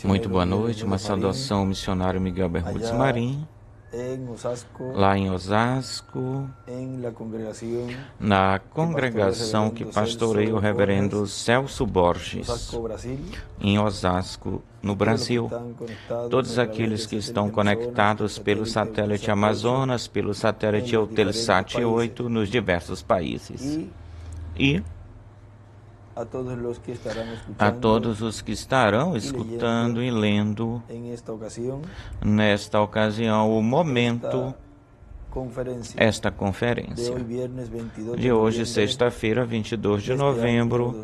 Muito boa noite, uma saudação ao missionário Miguel Bermúdez Marim, lá em Osasco, na congregação que pastoreia o reverendo Celso Borges, em Osasco, no Brasil. Todos aqueles que estão conectados pelo satélite Amazonas, pelo satélite Eutelsat 8 nos diversos países. E a todos os que estarão escutando e lendo, nesta ocasião, o momento, esta conferência. De hoje, sexta-feira, 22 de novembro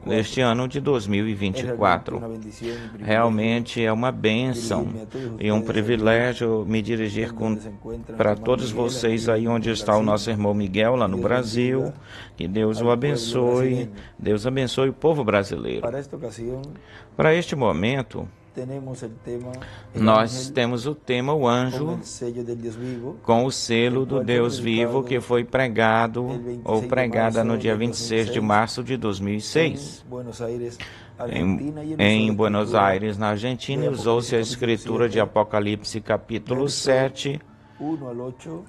deste ano de 2024. Realmente é uma bênção e um privilégio me dirigir para todos vocês aí onde está o nosso irmão Miguel, lá no Brasil. Que Deus o abençoe. Deus abençoe o povo brasileiro. Para este momento, nós temos o tema O Anjo com o selo do Deus Vivo, que foi pregado ou pregada no dia 26 de março de 2006 em Buenos Aires, na Argentina, e usou-se a escritura de Apocalipse capítulo 7,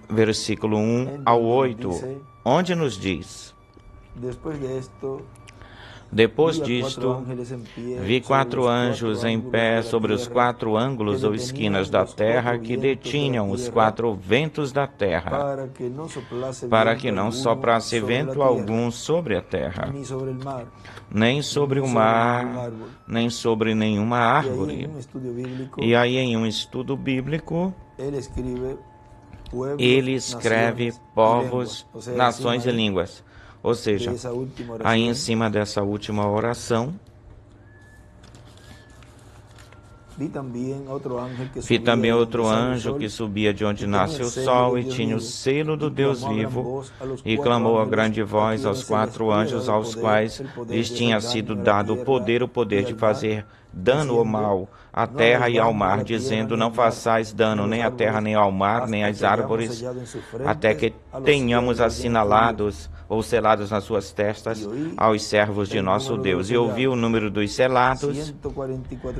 versículo 1 ao 8, onde nos diz: Depois disto, vi 4 anjos em pé sobre os 4 ângulos ou esquinas da terra, que detinham os 4 ventos da terra, para que não soprasse vento algum sobre a terra, nem sobre o mar, nem sobre nenhuma árvore. E aí, em um estudo bíblico, ele escreve povos, nações e línguas. Ou seja, aí em cima dessa última oração, vi também outro anjo que subia de onde nasce o sol e tinha o selo do Deus vivo, e clamou a grande voz aos 4 anjos aos quais lhes tinha sido dado o poder de fazer dano ou mal à terra e ao mar, dizendo: não façais dano nem à terra, nem ao mar, nem às árvores, até que tenhamos assinalados ou selados nas suas testas aos servos de nosso Deus. E ouvi o número dos selados,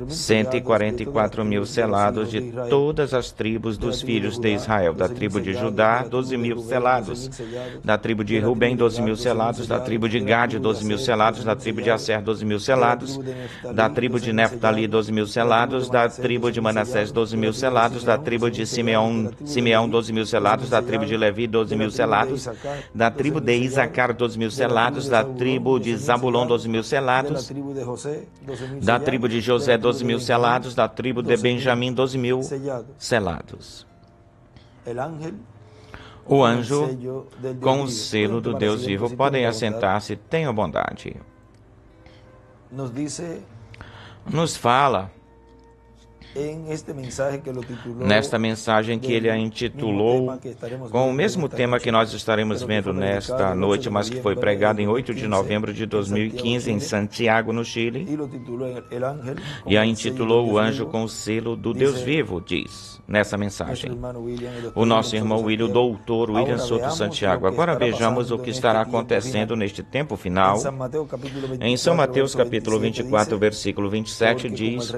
144 mil selados de todas as tribos dos filhos de Israel. Da tribo de Judá, 12 mil selados. Da tribo de Rubem, 12 mil selados. Da tribo de Gade, 12 mil selados. Da tribo de Aser, 12 mil selados. Da tribo de Neftali, 12 mil selados. Da tribo de Manassés, 12 mil selados. Da tribo de Simeão, 12 mil selados. Da tribo de Levi, 12 mil selados. Da tribo de Isacar, 12 mil selados. Da tribo de Zabulon, 12 mil selados. Da tribo de José, 12 mil selados. Da tribo de Benjamim, 12 mil selados. O anjo com o selo do Deus vivo. Podem assentar-se, tenham bondade. Nos fala nesta mensagem que ele a intitulou com o mesmo tema que nós estaremos vendo nesta noite, mas que foi pregado em 8 de novembro de 2015 em Santiago, no Chile, e a intitulou O Anjo com o Selo do Deus Vivo. Diz nessa mensagem o nosso irmão William, doutor William Soto Santiago. Agora vejamos o que estará acontecendo neste tempo final. Em São Mateus capítulo 24, versículo 27 diz: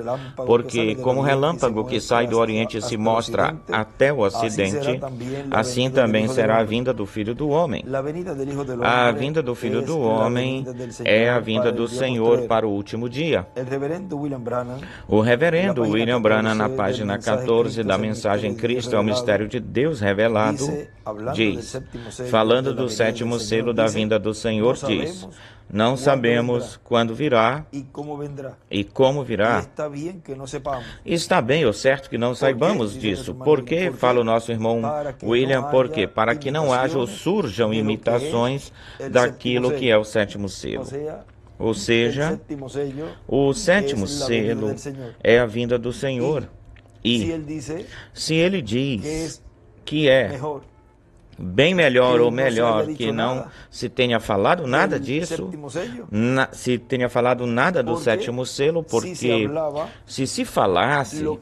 porque como relâmpago que sai do Oriente e se mostra até o Ocidente, assim também será a vinda do Filho do Homem. A vinda do Filho do Homem é a vinda do Senhor para o último dia. O reverendo William Branham, na página 14 da mensagem Cristo é o Mistério de Deus Revelado, diz, falando do 7º selo da vinda do Senhor, diz: não sabemos quando virá e como virá. Está bem ou certo que não saibamos disso. Por que, fala o nosso irmão William, porque para que não haja ou surjam imitações daquilo que é o 7º selo. Ou seja, o 7º selo é a vinda do Senhor. E se ele diz que é bem melhor ou melhor que não se tenha falado nada disso, se tenha falado nada do 7º selo, porque se falasse o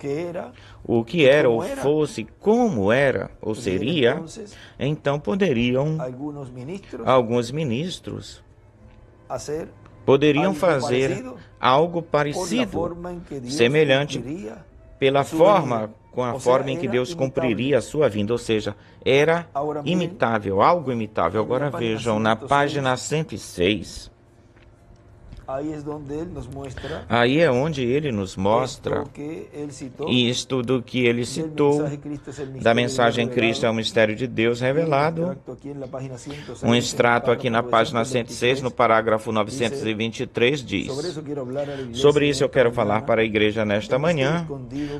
que era ou fosse como era ou seria, então poderiam alguns ministros poderiam fazer algo parecido, semelhante pela forma, com a forma em que Deus cumpriria a sua vinda, ou seja, era imitável, algo imitável. Agora vejam, na página 106, aí é onde ele nos mostra isto do que ele citou da mensagem Cristo é o mistério de Deus revelado. Um extrato aqui na página 106, no parágrafo 923, diz: sobre isso eu quero falar para a igreja nesta manhã.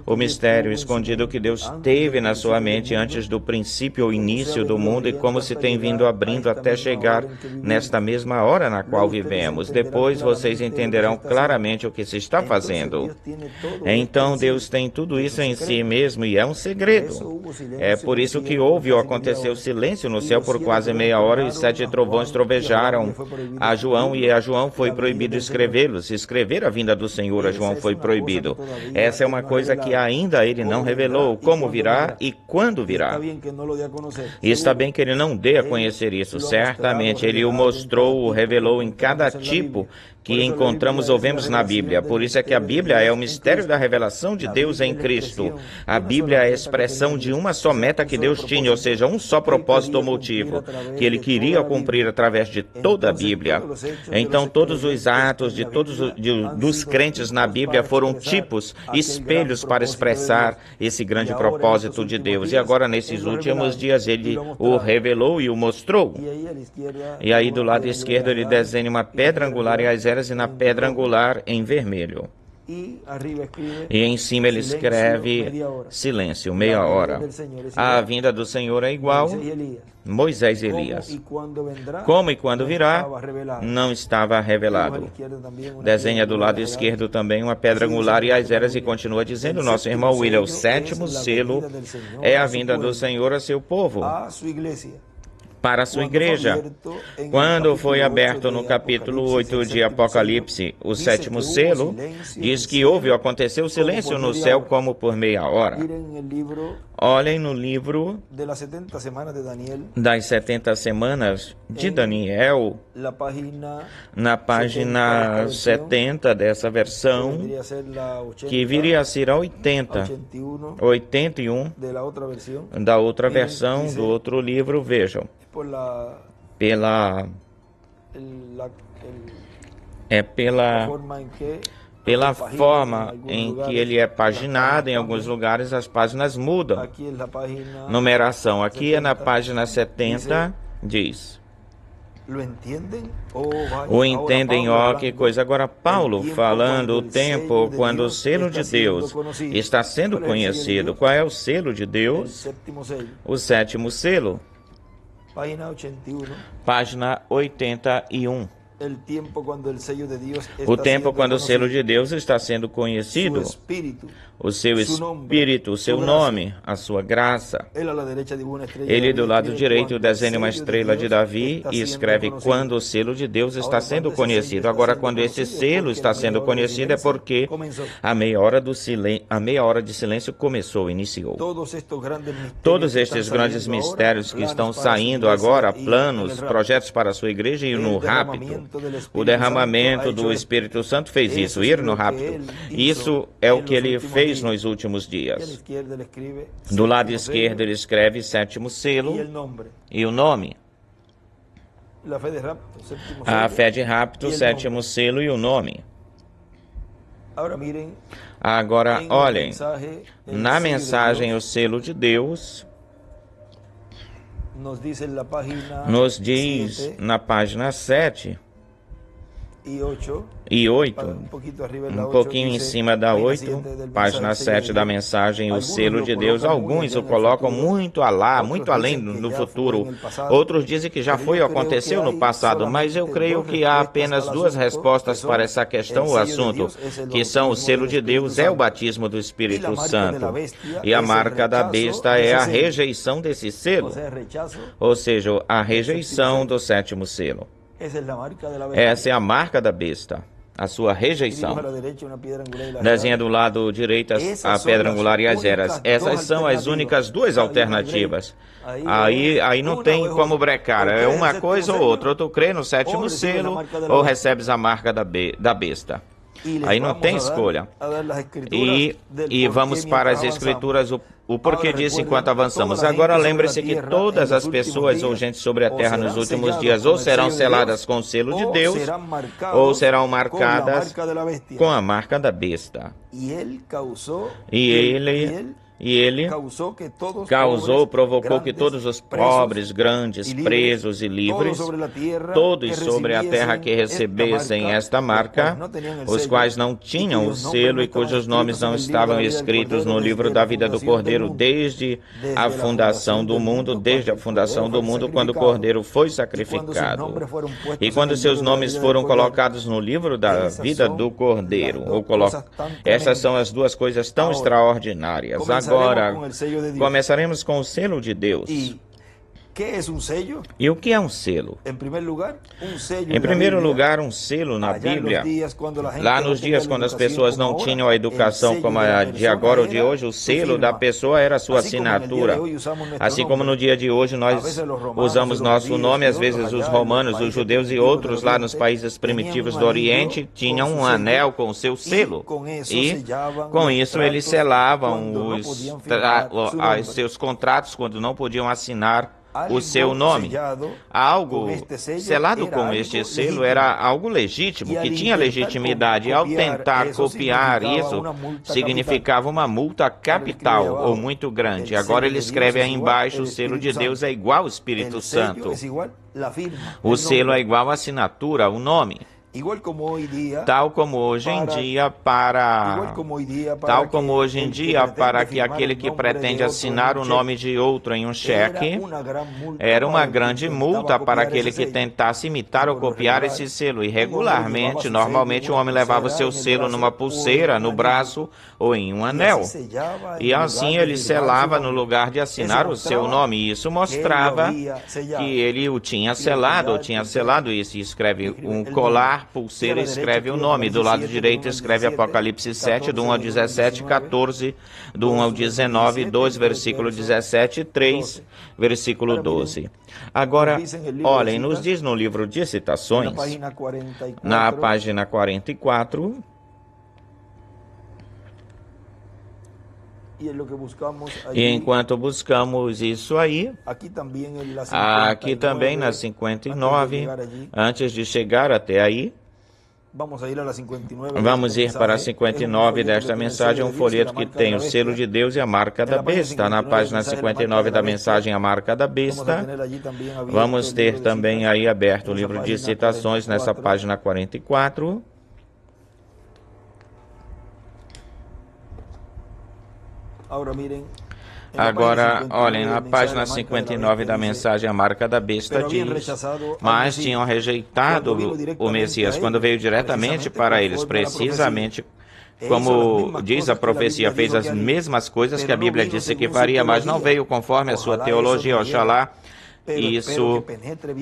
O mistério escondido que Deus teve na sua mente antes do princípio ou início do mundo e como se tem vindo abrindo até chegar nesta mesma hora na qual vivemos. Depois vocês entenderão claramente o que se está fazendo. Então Deus tem tudo isso em si mesmo e é um segredo. É por isso que houve ou aconteceu silêncio no céu por quase meia hora e 7 trovões trovejaram a João e a João foi proibido escrevê-los. Escrever a vinda do Senhor a João foi proibido. Essa é uma coisa que ainda ele não revelou, como virá e quando virá. E está bem que ele não dê a conhecer isso. Certamente ele o mostrou, o revelou em cada tipo que encontramos ou vemos na Bíblia. Por isso é que a Bíblia é o mistério da revelação de Deus em Cristo. A Bíblia é a expressão de uma só meta que Deus tinha, ou seja, um só propósito ou motivo, que Ele queria cumprir através de toda a Bíblia. Então, todos os atos de dos crentes na Bíblia foram tipos, espelhos para expressar esse grande propósito de Deus. E agora, nesses últimos dias, Ele o revelou e o mostrou. E aí, do lado esquerdo, Ele desenha uma pedra angular e as e na pedra angular em vermelho. E em cima ele escreve silêncio, meia hora. A vinda do Senhor é igual Moisés e Elias. Como e quando virá, não estava revelado. Desenha do lado esquerdo também uma pedra angular e as eras e continua dizendo nosso irmão William, o 7º selo é a vinda do Senhor a seu povo, para a sua igreja. Quando foi aberto no capítulo 8 de Apocalipse, o 7º selo, diz que houve ou aconteceu silêncio no céu como por meia hora. Olhem no livro das 70 semanas de Daniel, na página 70 dessa versão, que viria a ser a 81 da outra versão, do outro livro, vejam. Pela forma em que ele é paginado, em alguns lugares as páginas mudam. Numeração, aqui é na página 70, diz: o entendem, ó, que coisa. Agora Paulo falando o tempo quando o selo de Deus está sendo conhecido. Qual é o selo de Deus? O 7º selo. Página 81. O tempo quando o selo de Deus está sendo conhecido, o seu Espírito, o seu nome, a sua graça. Ele do lado direito desenha uma estrela de Davi e escreve quando o selo de Deus está sendo conhecido. Agora, quando esse selo está sendo conhecido é porque a meia hora de silêncio começou, iniciou. Todos estes grandes mistérios que estão saindo agora, planos, projetos para a sua igreja e no rapto. O derramamento do Espírito Santo fez isso, ir no rapto. Isso é o que ele fez nos últimos dias. Do lado esquerdo ele escreve 7º selo e o nome. A fé de rapto, 7º selo e o nome. Agora olhem, na mensagem o selo de Deus nos diz na página 7 e 8, um pouquinho em cima da 8, página 7 da mensagem, o selo de Deus. Alguns o colocam muito além no futuro. Outros dizem que já foi ou aconteceu no passado, mas eu creio que há apenas duas respostas para essa questão ou assunto, que são o selo de Deus é o batismo do Espírito Santo e a marca da besta é a rejeição desse selo, ou seja, a rejeição do 7º selo. Essa é a marca da besta, a sua rejeição. Desenha do lado direito a pedra angular e as eras. Essas são as únicas duas alternativas. Aí não tem como brecar, é uma coisa ou outra. Ou tu crê no 7º selo, ou recebes a marca da besta. Aí não tem escolha. E vamos para as Escrituras, o porquê disso enquanto avançamos. Agora lembre-se que todas as pessoas ou gente sobre a terra nos últimos dias ou serão seladas com o selo de Deus, ou serão marcadas com a marca da besta. E ele provocou que todos os pobres, grandes, presos e livres, todos sobre a terra que recebessem esta marca, os quais não tinham o selo e cujos nomes não estavam escritos no livro da vida do Cordeiro desde a fundação do mundo, quando o Cordeiro foi sacrificado. E quando seus nomes foram colocados no livro da vida do Cordeiro, essas são as duas coisas tão extraordinárias. Agora, começaremos com o selo de Deus. E o que é um selo? Em primeiro lugar, um selo na Bíblia. Lá nos dias quando as pessoas não tinham a educação como a de agora ou de hoje, o selo da pessoa era a sua assinatura. Assim como no dia de hoje nós usamos nosso nome, às vezes os romanos, os judeus e outros lá nos países primitivos do Oriente tinham um anel com o seu selo. E com isso eles selavam os seus contratos quando não podiam assinar o seu nome. Algo selado com este selo era algo legítimo, que tinha legitimidade. Ao tentar copiar isso, significava uma multa capital ou muito grande. Agora ele escreve aí embaixo: o selo de Deus é igual ao Espírito Santo. O selo é igual à assinatura, o nome. Tal como hoje em dia para que aquele que pretende assinar o nome de outro em um cheque, era uma grande multa para aquele que tentasse imitar ou copiar esse selo. E regularmente, normalmente o homem levava o seu selo numa pulseira, no braço ou em um anel. E assim ele selava no lugar de assinar o seu nome. E isso mostrava que ele o tinha selado, ou tinha selado isso. E escreve um colar, pulseira, escreve o nome. Do lado direito escreve Apocalipse 7, do 1 ao 17, 14, do 1 ao 19, 2, versículo 17, 3, versículo 12. Agora, olhem, nos diz no livro de Citações, na página 44, e enquanto buscamos isso aí, aqui também na 59, antes de chegar até aí, vamos ir para a 59 desta mensagem, um folheto que tem o selo de Deus e a marca da besta. Na página 59 da mensagem, a marca da besta. Vamos ter também aí aberto o livro de Citações nessa página 44. Agora, olhem, na página 59 da mensagem, a marca da besta diz: mas tinham rejeitado o Messias quando veio diretamente para eles, precisamente como diz a profecia, fez as mesmas coisas que a Bíblia disse que faria, mas não veio conforme a sua teologia. Oxalá isso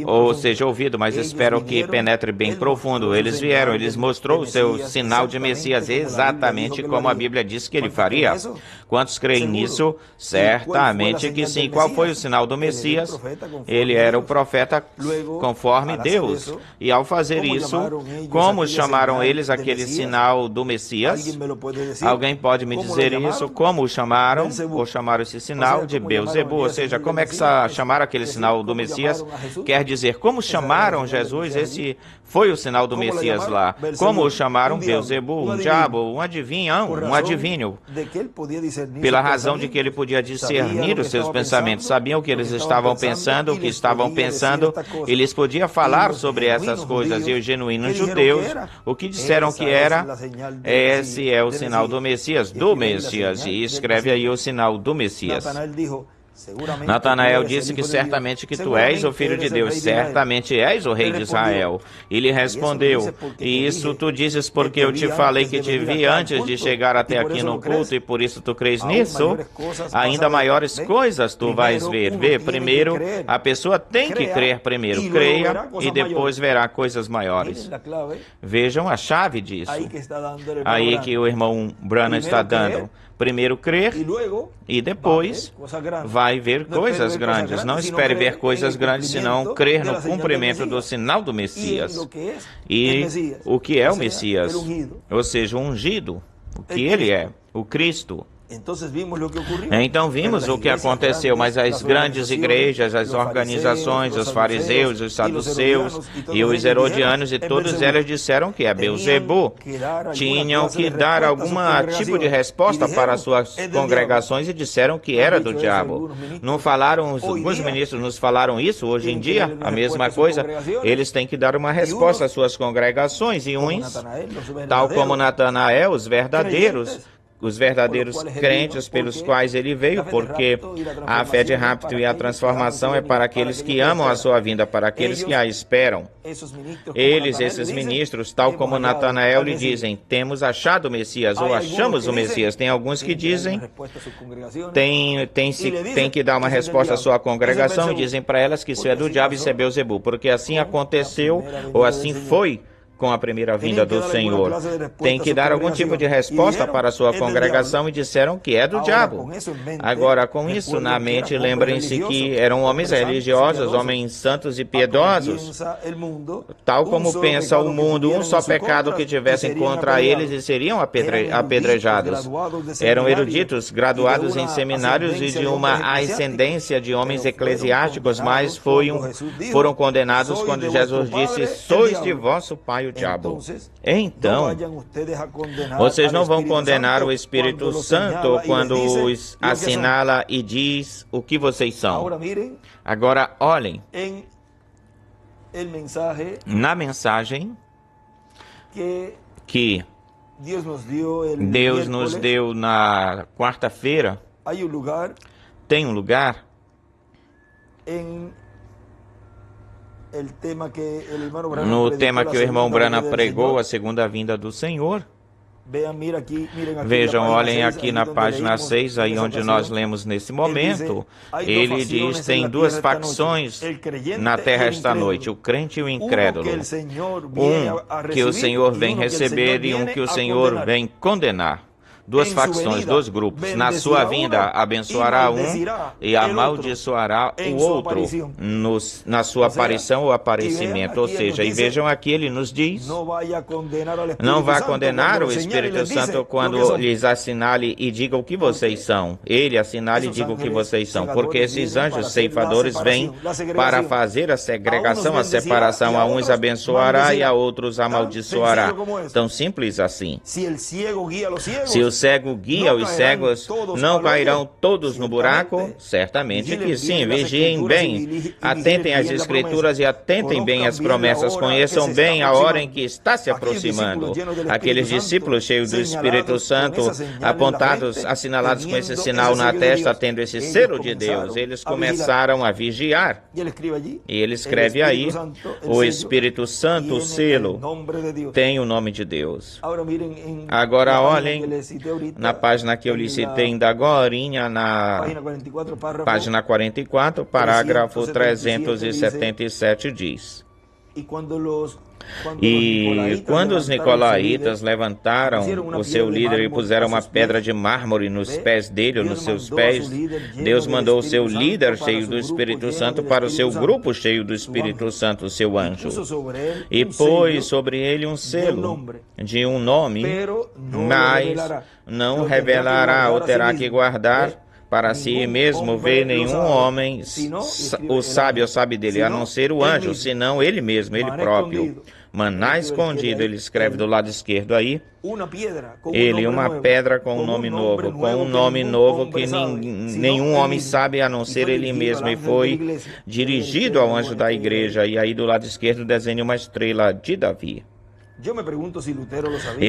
ou seja ouvido, mas espero que penetre bem profundo. Eles vieram, eles mostrou o seu sinal de Messias exatamente como a Bíblia disse que ele faria. Quantos creem nisso? Certamente que sim. Qual foi o sinal do Messias? Ele era o profeta conforme Deus. E ao fazer isso, como chamaram eles aquele sinal do Messias? Alguém pode me dizer isso? Como o chamaram? Ou chamaram esse sinal de Beelzebu? Ou seja, como é que chamaram aquele sinal do Messias? Quer dizer, como chamaram Jesus? Esse foi o sinal do Messias lá. Como o chamaram? Beelzebu, um diabo, um adivinho. Pela razão de que ele podia discernir os seus pensamentos. Sabiam o que eles estavam pensando, eles podiam falar sobre essas coisas. E os genuínos judeus, o que disseram que era? Esse é o sinal do Messias, E escreve aí o sinal do Messias. Natanael disse que certamente que tu és o Filho de Deus, certamente és o Rei de Israel. Ele respondeu: e isso tu dizes porque eu te falei que te vi antes de chegar até aqui no culto, e por isso tu crês nisso? Ainda maiores coisas tu vais ver. Primeiro, a pessoa tem que crer primeiro. Creia e depois verá coisas maiores. Vejam a chave disso. Aí que o irmão Branham está dando. Primeiro crer e depois vai ver coisas grandes. Não espere ver coisas grandes, senão crer no cumprimento do sinal do Messias. E o que é o Messias? Ou seja, o ungido. O que ele é? O Cristo. Então vimos o que aconteceu, mas as grandes igrejas, as organizações, os fariseus, os saduceus e os herodianos, e todos eles disseram que é Beelzebu. Tinham que dar algum tipo de resposta para suas congregações e disseram que era do diabo. Não falaram, alguns ministros nos falaram isso hoje em dia, a mesma coisa. Eles têm que dar uma resposta às suas congregações, e uns, tal como Natanael, os verdadeiros crentes pelos quais ele veio, porque a fé de rapto e a transformação é para aqueles que amam a sua vinda, para aqueles que a esperam. Esses ministros, tal como Natanael, lhe dizem, temos achado o Messias, ou achamos o Messias. Tem alguns que dizem, tem que dar uma resposta à sua congregação, e dizem para elas que isso é do diabo e isso é Beelzebu, porque assim aconteceu, ou assim foi, com a primeira vinda do Senhor. Tem que dar algum tipo de resposta para a sua congregação e disseram que é do diabo. Agora, com isso na mente, lembrem-se que eram homens religiosos, homens santos e piedosos. Tal como pensa o mundo, um só pecado que tivessem contra eles e seriam apedrejados. Eram eruditos, graduados em seminários e de uma ascendência de homens eclesiásticos, mas foram condenados quando Jesus disse, sois de vosso pai o diabo. Então, vocês não vão condenar o Espírito Santo quando os assinala e diz o que vocês são. Agora, olhem, na mensagem que Deus nos deu na quarta-feira, tem um lugar no tema que o irmão Branham pregou, a segunda vinda do Senhor. Vejam, olhem aqui na página 6, aí onde nós lemos nesse momento, ele diz, tem duas facções na terra esta noite, o crente e o incrédulo. Um que o Senhor vem receber e um que o Senhor vem condenar. Duas facções, dois grupos. Na sua vinda, abençoará um e amaldiçoará o outro na sua aparição ou aparecimento. Ou seja, e vejam aqui, ele nos diz, não vá condenar o Espírito Santo quando lhes assinale e diga o que vocês são. Ele assinale e diga o que vocês são. Porque esses anjos ceifadores vêm para fazer a segregação, a separação. A uns abençoará e a outros amaldiçoará. Tão simples assim. Se o cego guia os cegos, não cairão todos no buraco? Certamente que sim. Vigiem bem, atentem às Escrituras e atentem bem às promessas. Conheçam bem a hora em que está se aproximando. Aqueles discípulos cheios do Espírito Santo, apontados, assinalados com esse sinal na testa, tendo esse selo de Deus, eles começaram a vigiar. E ele escreve aí, o Espírito Santo, o selo, tem o nome de Deus. Agora olhem na página que eu lhe citei ainda agorinha, na página 44, parágrafo 377 diz: E quando os nicolaítas levantaram o seu líder e puseram uma pedra de mármore nos pés dele, ou nos seus pés, Deus mandou o seu líder cheio do Espírito Santo para o seu grupo cheio do Espírito Santo, o seu anjo, e pôs sobre ele um selo de um nome, mas não revelará ou terá que guardar para si mesmo ver nenhum homem, o sabe dele, a não ser o anjo, senão ele mesmo, ele próprio. Maná escondido, ele escreve do lado esquerdo aí, uma pedra com um nome novo, que nenhum homem sabe a não ser ele mesmo, e foi dirigido ao anjo da igreja, e aí do lado esquerdo desenha uma estrela de Davi. Eu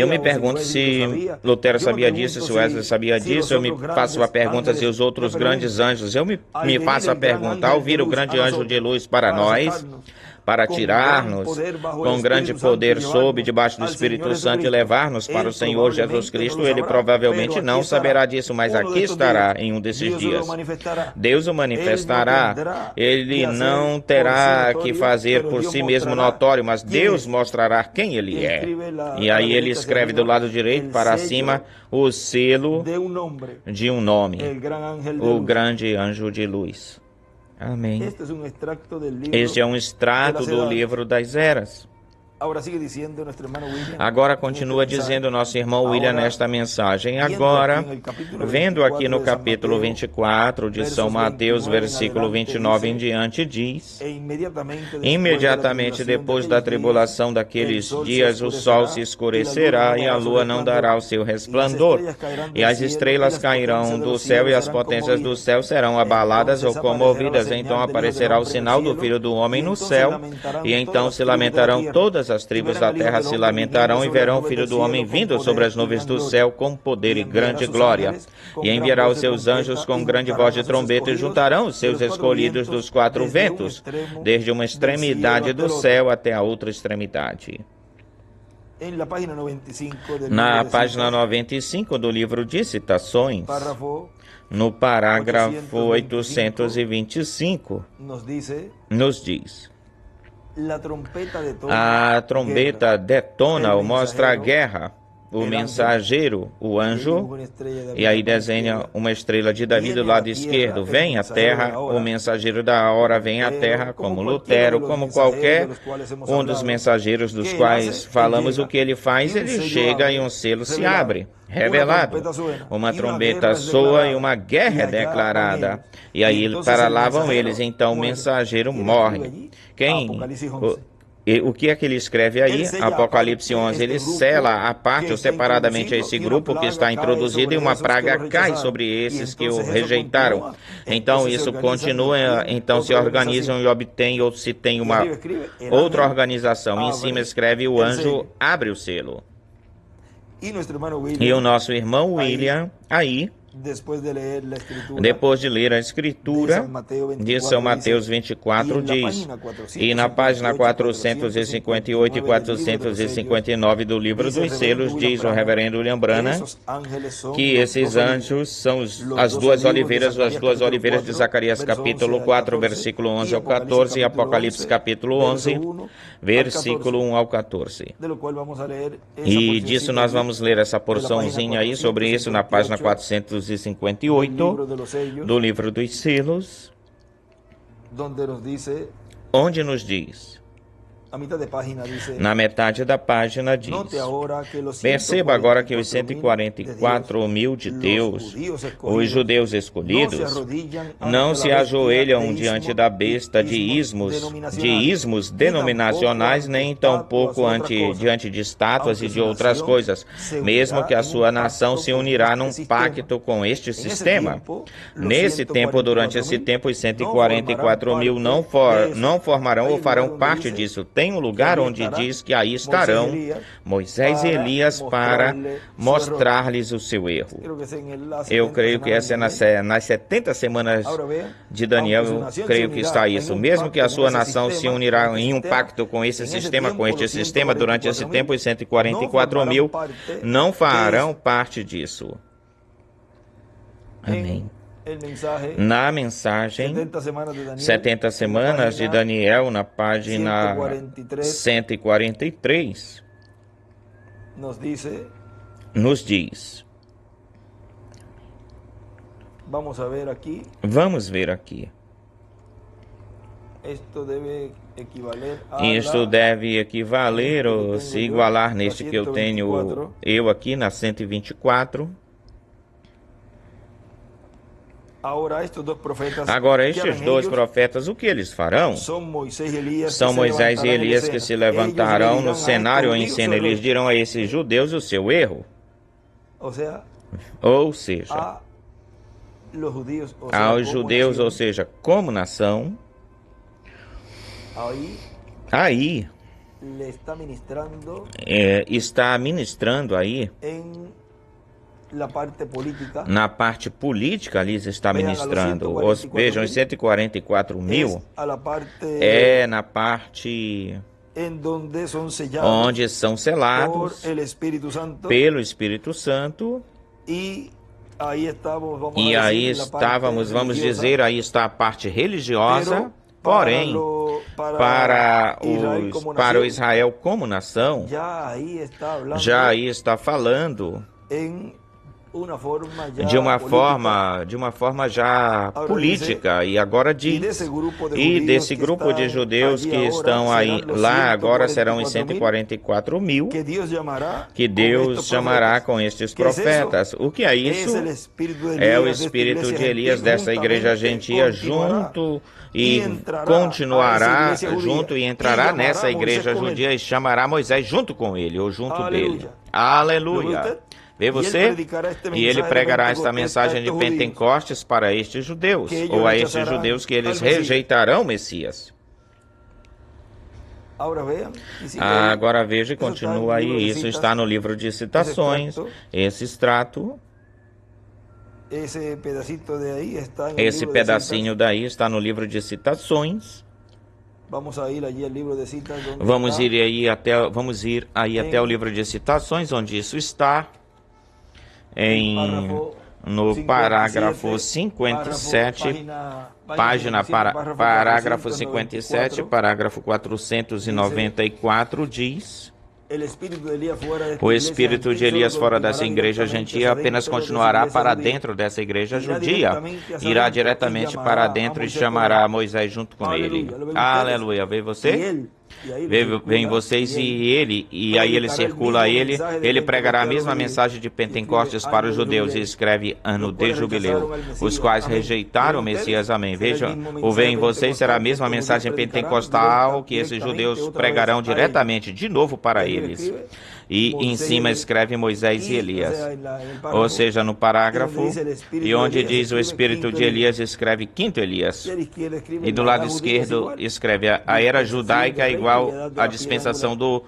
me pergunto se Lutero sabia disso, se Wesley sabia disso. Eu me faço a pergunta se os outros grandes anjos, eu me faço a pergunta, ao vir o grande anjo de luz para nós, para tirar-nos com grande poder sob, debaixo do Espírito Santo e levar-nos para o Senhor Jesus Cristo, ele provavelmente não saberá disso, mas aqui estará em um desses dias. Deus o manifestará, ele não terá que fazer por si mesmo notório, mas Deus mostrará quem ele é. E aí ele escreve do lado direito para cima o selo de um nome, o grande anjo de luz. Amém. Este é um extrato do livro das eras. Agora continua dizendo nosso irmão William nesta mensagem. Agora, vendo aqui no capítulo 24 de São Mateus, versículo 29 em diante, diz: imediatamente depois da tribulação daqueles dias, o sol se escurecerá e a lua não dará o seu resplendor, e as estrelas cairão do céu e as potências do céu serão abaladas ou comovidas. Então aparecerá o sinal do Filho do Homem no céu, e então se lamentarão todas as tribos da terra, se lamentarão e verão o Filho do Homem vindo sobre as nuvens do céu com poder e grande glória. E enviará os seus anjos com grande voz de trombeta e juntarão os seus escolhidos dos quatro ventos, desde uma extremidade do céu até a outra extremidade. Na página 95 do livro de Citações, no parágrafo 825, nos diz: a trombeta detona ou mostra a guerra, o mensageiro, o anjo, e aí desenha uma estrela de Davi do lado esquerdo. Vem à terra, o mensageiro da hora vem à terra, como Lutero, como qualquer um dos mensageiros dos quais falamos. O que ele faz? Ele chega e um selo se abre, revelado. Uma trombeta soa e uma guerra é declarada. E aí para lá vão eles, então o mensageiro morre. O que é que ele escreve aí? Apocalipse 11, ele sela a parte ou separadamente a esse grupo que está introduzido e uma praga cai sobre esses que o rejeitaram. Então isso continua, então se organizam e obtêm, ou se tem uma outra organização. Em cima escreve: o anjo abre o selo. E o nosso irmão William, aí, depois de ler a Escritura de São Mateus 24, diz, e na página 458 e 459 do livro dos selos, diz o reverendo William Branham, que esses anjos são as duas oliveiras de Zacarias capítulo 4, versículo 11 ao 14, e Apocalipse capítulo 11, versículo 1 ao 14. E disso nós vamos ler essa porçãozinha aí sobre isso na página 458 do livro dos selos, onde nos diz, na metade da página diz: perceba agora que os 144 mil de Deus, os judeus escolhidos, não se ajoelham diante da besta de ismos denominacionais, nem tampouco diante de estátuas e de outras coisas, mesmo que a sua nação se unirá num pacto com este sistema. Nesse tempo, durante esse tempo, os 144 mil não formarão ou farão parte disso. Tem um lugar onde diz que aí estarão Moisés e Elias para mostrar-lhes o seu erro. Eu creio que essa é nas 70 semanas de Daniel, eu creio que está isso. Mesmo que a sua nação se unirá em um pacto com esse sistema, com este sistema, durante esse tempo, os 144 mil não farão parte disso. Amém. Na mensagem 70 semanas de Daniel, na página 143, nos diz, vamos ver aqui. Isto deve equivaler ou se igualar neste que eu tenho eu aqui na 124. Agora, estes dois profetas, o que eles farão? São Moisés e Elias que se levantarão no cenário em cena. Eles dirão a esses judeus o seu erro. Ou seja, aos judeus, ou seja, como nação, aí está ministrando aí Na parte política, ali está ministrando. Vejam, os 144 mil é na parte onde são selados pelo Espírito Santo. E aí estávamos, vamos dizer, aí está a parte religiosa, porém, para o Israel como nação, já aí está falando de uma forma já política, e agora diz, e desse grupo de judeus que estão aí lá agora serão os 144 mil, que Deus chamará com estes profetas. O que é isso? É o espírito de Elias dessa igreja gentia junto, e continuará junto e entrará nessa igreja judia e chamará Moisés junto com ele, ou junto dele. Aleluia! Vê você? E ele pregará esta mensagem de Pentecostes para estes judeus, ou a estes judeus que eles rejeitarão o Messias. Agora veja e continua aí, isso está no livro de Citações, esse extrato, esse pedacinho daí está no livro de Citações. Vamos ir aí até o livro de Citações, onde isso está. No parágrafo 57, parágrafo 57, parágrafo 494 diz: o espírito de Elias fora dessa igreja gentia apenas continuará para dentro dessa igreja judia, irá diretamente para dentro e chamará Moisés junto com ele. Aleluia, vê você? Vem vocês e aí ele circula ele pregará a mesma mensagem de Pentecostes para os judeus e escreve ano de jubileu, os quais rejeitaram o Messias, amém. Vejam, o vem vocês será a mesma mensagem pentecostal que esses judeus pregarão diretamente de novo para eles. E em cima escreve Moisés e Elias, ou seja, no parágrafo, e onde diz o espírito de Elias, escreve quinto Elias, e do lado esquerdo escreve a era judaica igual à dispensação do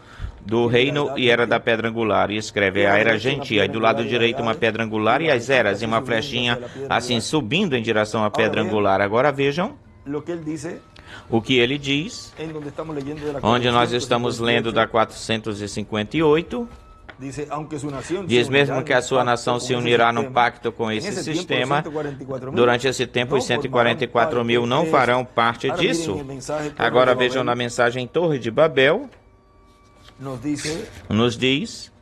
reino e era da pedra angular, e escreve a era gentia, e do lado direito uma pedra angular e as eras, e uma flechinha assim subindo em direção à pedra angular. Agora vejam o que ele diz, onde nós estamos lendo da 458, diz mesmo que a sua nação se unirá num pacto com esse sistema, durante esse tempo os 144 mil não farão parte disso. Agora vejam na mensagem Torre de Babel, nos diz,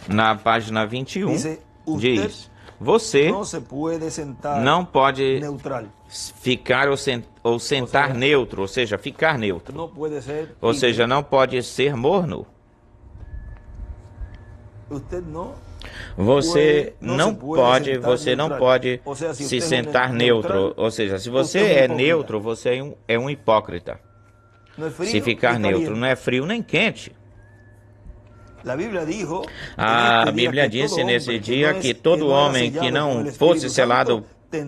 na página 21, diz: você não pode ficar ou sentar neutro, ou seja, ficar neutro. Ou seja, não pode ser morno. Você não pode se sentar neutro. Ou seja, se você é neutro, você é um hipócrita. Se ficar neutro, não é frio nem quente. A Bíblia disse nesse dia que todo homem que não fosse selado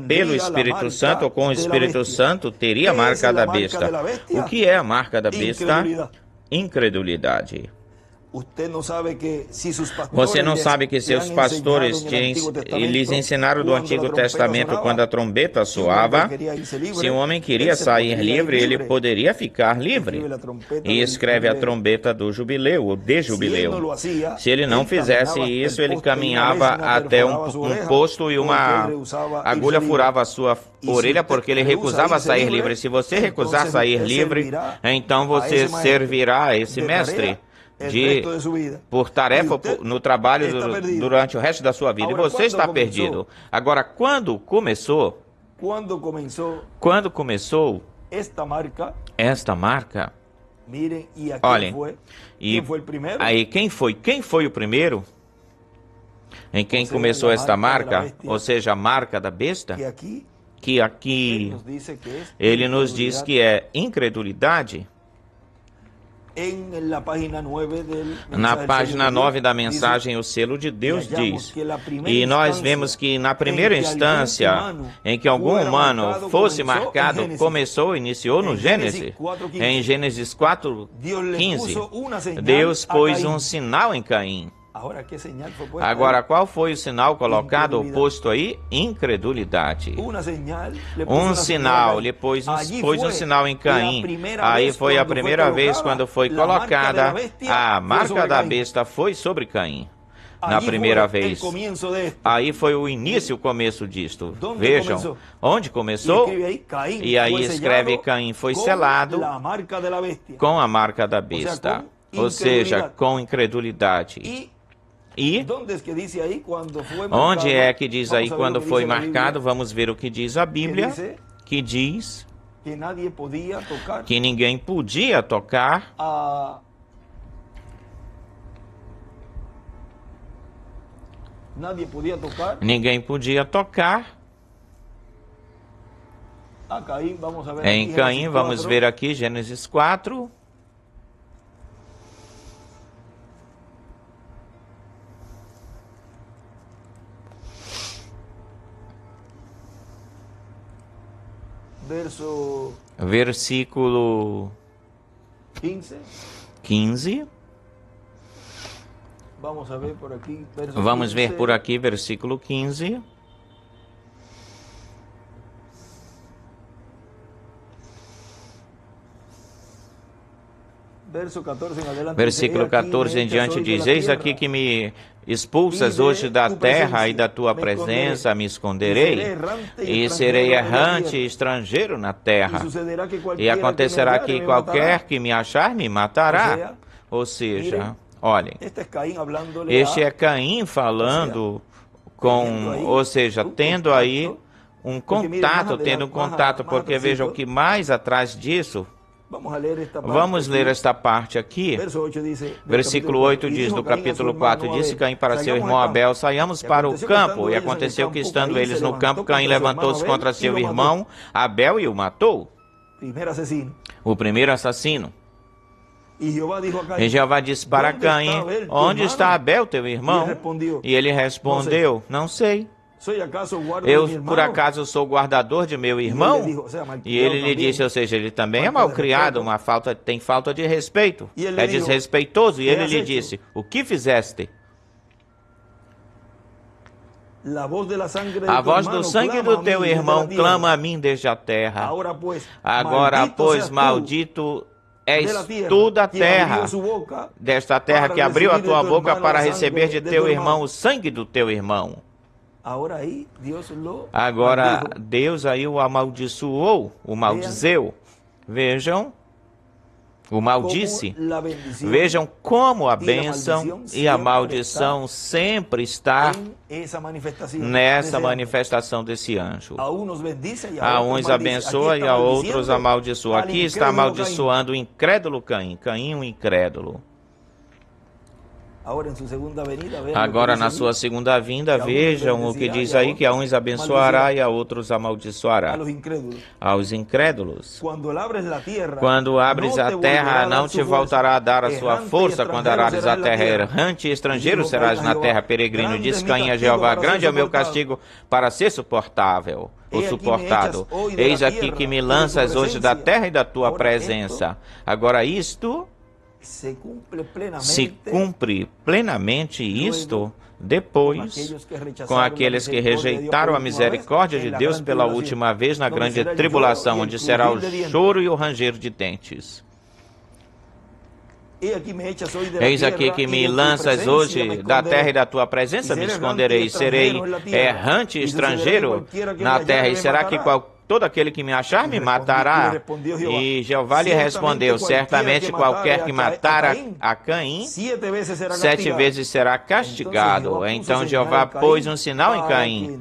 pelo Espírito Santo ou com o Espírito Santo teria a marca da besta. O que é a marca da besta? Incredulidade. Você não sabe que seus pastores lhes ensinaram do Antigo Testamento quando a trombeta soava? Se um homem queria sair livre, ele poderia ficar livre. E escreve a trombeta do jubileu, ou de jubileu. Se ele não fizesse isso, ele caminhava até um posto e uma agulha furava a sua orelha porque ele recusava sair livre. Se você recusar sair livre, então você servirá a esse mestre por tarefa no trabalho durante o resto da sua vida, e você está perdido. Agora, quando começou esta marca, olhem, e aí quem foi o primeiro em quem começou esta marca, ou seja, a marca da besta, que aqui ele nos diz que é incredulidade. Na página 9 da mensagem, o selo de Deus diz, e nós vemos que na primeira instância em que algum humano fosse marcado, iniciou no Gênesis. Em Gênesis 4:15, Deus pôs um sinal em Caim. Agora, qual foi o sinal colocado, posto aí? Incredulidade. Um sinal, ele pôs um sinal em Caim. Aí foi a primeira vez quando foi colocada a marca da besta, foi sobre Caim. Na primeira vez. Aí foi o início, o começo disto. Vejam, onde começou? E aí escreve Caim foi selado com a marca da besta. Ou seja, com incredulidade. E onde é que diz aí quando foi marcado? Vamos ver o que diz a Bíblia, que diz que ninguém podia tocar ninguém podia tocar em Caim. Vamos ver aqui Gênesis 4. Versículo 15. Vamos ver por aqui, versículo 15. Versículo 14 em diante diz: Eis aqui que me expulsas hoje da terra e da tua presença me esconderei, e serei errante e estrangeiro na terra. E acontecerá que qualquer que me achar me matará. Ou seja, olhem, este é Caim falando ou seja, tendo aí um contato, porque vejam que mais atrás disso. Vamos ler esta parte aqui. Versículo 8 diz, no capítulo 4, disse Caim para seu irmão Abel: saiamos para o campo. E aconteceu que, estando eles no campo, Caim levantou-se contra seu irmão Abel e o matou. O primeiro assassino. E Jeová disse para Caim: onde está Abel, teu irmão? E ele respondeu: não sei. Eu, por acaso, sou guardador de meu irmão? E ele lhe disse, ou seja, ele também é malcriado, tem falta de respeito, é desrespeitoso. E ele lhe disse: o que fizeste? A voz do sangue do teu irmão clama a mim desde a terra. Agora, pois, maldito és tu da terra, desta terra que abriu a tua boca para receber de teu irmão o sangue do teu irmão. Agora, Deus aí o amaldiçoou, o maldizeu. Vejam, o maldisse. Vejam como a bênção e a maldição sempre está nessa manifestação desse anjo. A uns abençoa e a outros amaldiçoa. Aqui está amaldiçoando o incrédulo Caim. Caim, um incrédulo. Agora, na sua segunda vinda, vejam o que diz aí, que a uns abençoará e a outros amaldiçoará. Aos incrédulos. Quando abres a terra, não te voltará a dar a sua força. Quando arares a terra errante e estrangeiro, serás na terra peregrino. Diz Caim a Jeová: grande é o meu castigo para ser suportável. Ou suportado. Eis aqui que me lanças hoje da terra e da tua presença. Agora isto se cumpre plenamente isto depois com aqueles que rejeitaram a misericórdia de Deus pela última vez na grande tribulação, onde será o choro e o ranger de dentes. Eis aqui que me lanças hoje da terra e da tua presença me esconderei, serei errante e estrangeiro na terra, e será que todo aquele que me achar me matará? E Jeová lhe respondeu: certamente qualquer que matar a Caim, 7 vezes será castigado. Então Jeová pôs um sinal em Caim,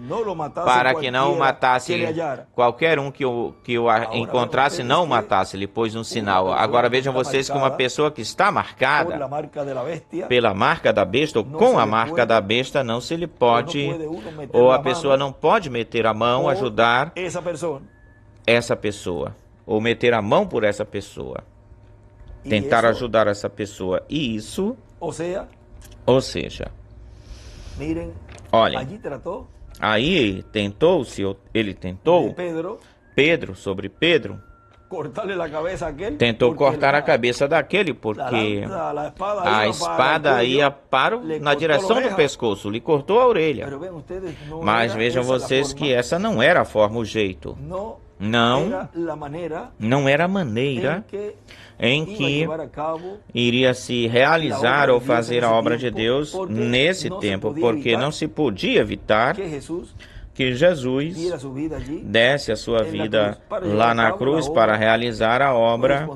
para que não o matasse. Qualquer um que o encontrasse não o matasse. Ele pôs um sinal. Agora vejam vocês que uma pessoa que está marcada pela marca da besta, ou com a marca da besta, não se lhe pode, ou a pessoa não pode meter a mão, ajudar essa pessoa, ou meter a mão por essa pessoa, tentar ajudar essa pessoa. E isso, ou seja, olhem, aí ele tentou Pedro, tentou cortar a cabeça daquele, porque a espada ia na direção do pescoço, lhe cortou a orelha. Mas vejam vocês que essa não era a forma, o jeito. Não era a maneira em que iria se realizar ou fazer a obra de Deus nesse tempo, porque não se podia evitar que Jesus desse a sua vida lá na cruz para realizar a obra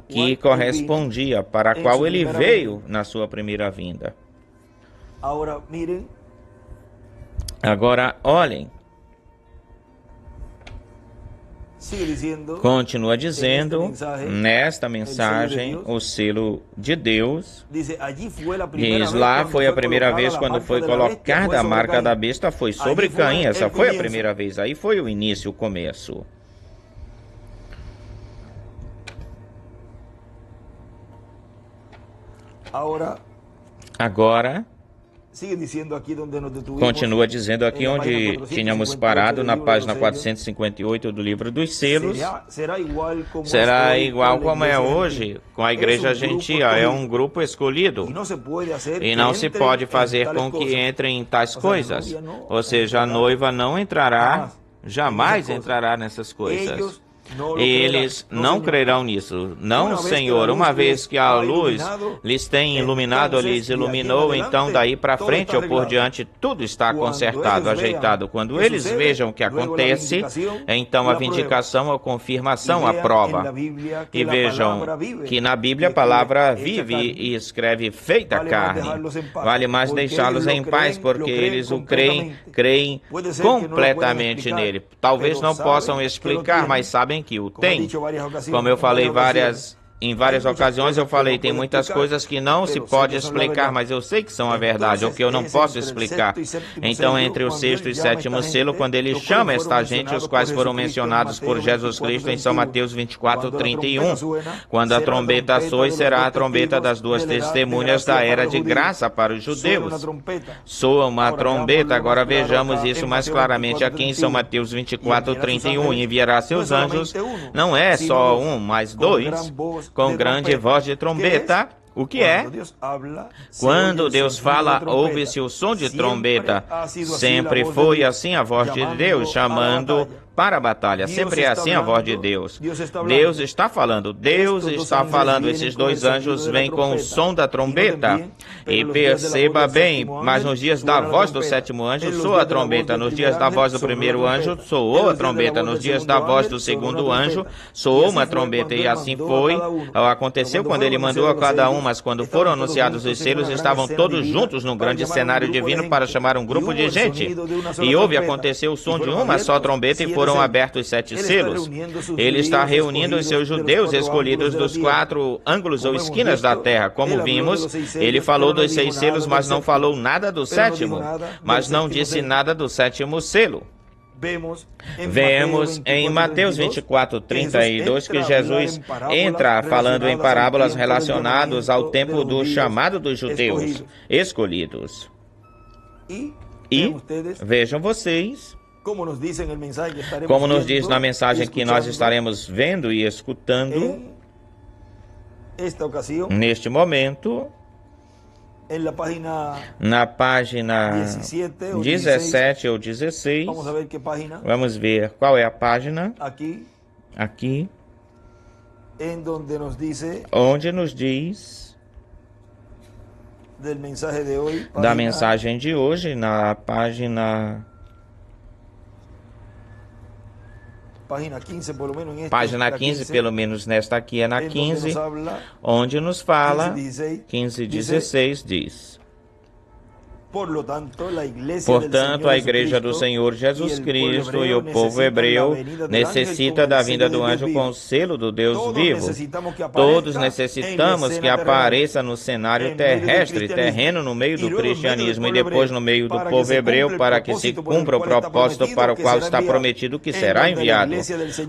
que correspondia, para a qual ele veio na sua primeira vinda. Agora, olhem. Continua dizendo, nesta mensagem, o selo de Deus. Diz lá, foi a primeira vez quando foi colocada a marca da besta, foi sobre Caim. Essa foi a primeira vez, aí foi o início, o começo. Agora, continua dizendo aqui onde tínhamos parado, na página 458 do livro dos selos. Será igual como é hoje com a igreja gentia, é um grupo escolhido. E não se pode fazer com que entrem em tais coisas. Ou seja, a noiva não entrará, jamais entrará nessas coisas. Eles não crerão nisso. Não, Senhor, uma vez que a luz lhes tem iluminado, lhes iluminou, então daí para frente ou por diante tudo está consertado, ajeitado. Quando eles vejam o que acontece, então a vindicação, a confirmação, a prova. E vejam que na Bíblia a palavra vive e escreve feita carne. Vale mais deixá-los em paz, porque eles o creem completamente nele. Talvez não possam explicar, mas sabem que o tem. Como eu falei em várias ocasiões, eu falei, tem muitas coisas que não se pode explicar, mas eu sei que são a verdade, ou que eu não posso explicar. Então, entre o sexto e sétimo selo, quando ele chama esta gente, os quais foram mencionados por Jesus Cristo em São Mateus 24:31, quando a trombeta soe, será a trombeta das duas testemunhas da era de graça para os judeus. Soa uma trombeta, agora vejamos isso mais claramente aqui em São Mateus 24:31, enviará seus anjos, não é só um, mas dois, com grande voz de trombeta. O que é? Quando Deus fala, ouve-se o som de trombeta. Sempre foi assim a voz de Deus, chamando para a batalha. Sempre é assim a voz de Deus. Deus está falando. Esses dois anjos vêm com o som da trombeta. E perceba bem, mas nos dias da voz do sétimo anjo, soa a trombeta. Nos dias da voz do primeiro anjo, soou a trombeta. Nos dias da voz do segundo anjo, soou uma trombeta. E assim foi. Aconteceu quando ele mandou a cada um, mas quando foram anunciados os selos, estavam todos juntos num grande cenário divino para chamar um grupo de gente. E aconteceu o som de uma só trombeta e foram abertos 7 selos. Ele está reunindo os seus judeus escolhidos dos 4 ângulos ou esquinas da terra. Como vimos, ele falou dos 6 selos, mas não falou nada do sétimo. Mas não disse nada do sétimo selo. Vemos em Mateus 24:32 que Jesus entra falando em parábolas relacionadas ao tempo do chamado dos judeus escolhidos. E vejam vocês, como nos diz na mensagem que nós estaremos vendo e escutando neste momento, na página 17 ou 16, vamos ver qual é a página, aqui, onde nos diz da mensagem de hoje, na página 15, pelo menos nesta aqui é na 15, onde nos fala, 15:16 diz: Portanto, a Igreja do Senhor Jesus Cristo e o povo hebreu necessita da vinda do anjo com o selo do Deus vivo. Todos necessitamos que apareça no cenário terrestre, terreno, no meio do cristianismo e depois no meio do povo hebreu, para que se cumpra o propósito para o qual está prometido que será enviado,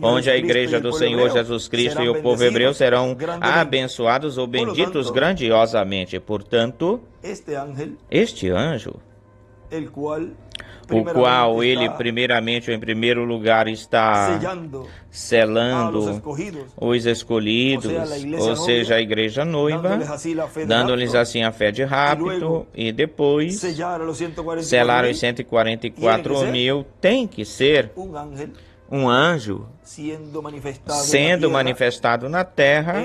onde a Igreja do Senhor Jesus Cristo e o povo hebreu serão abençoados ou benditos grandiosamente. Portanto, este anjo, o qual ele primeiramente, em primeiro lugar, está selando os escolhidos, ou seja, a igreja noiva, dando-lhes assim a fé de rapto, e depois selar os 144.000, tem que ser um anjo sendo manifestado na terra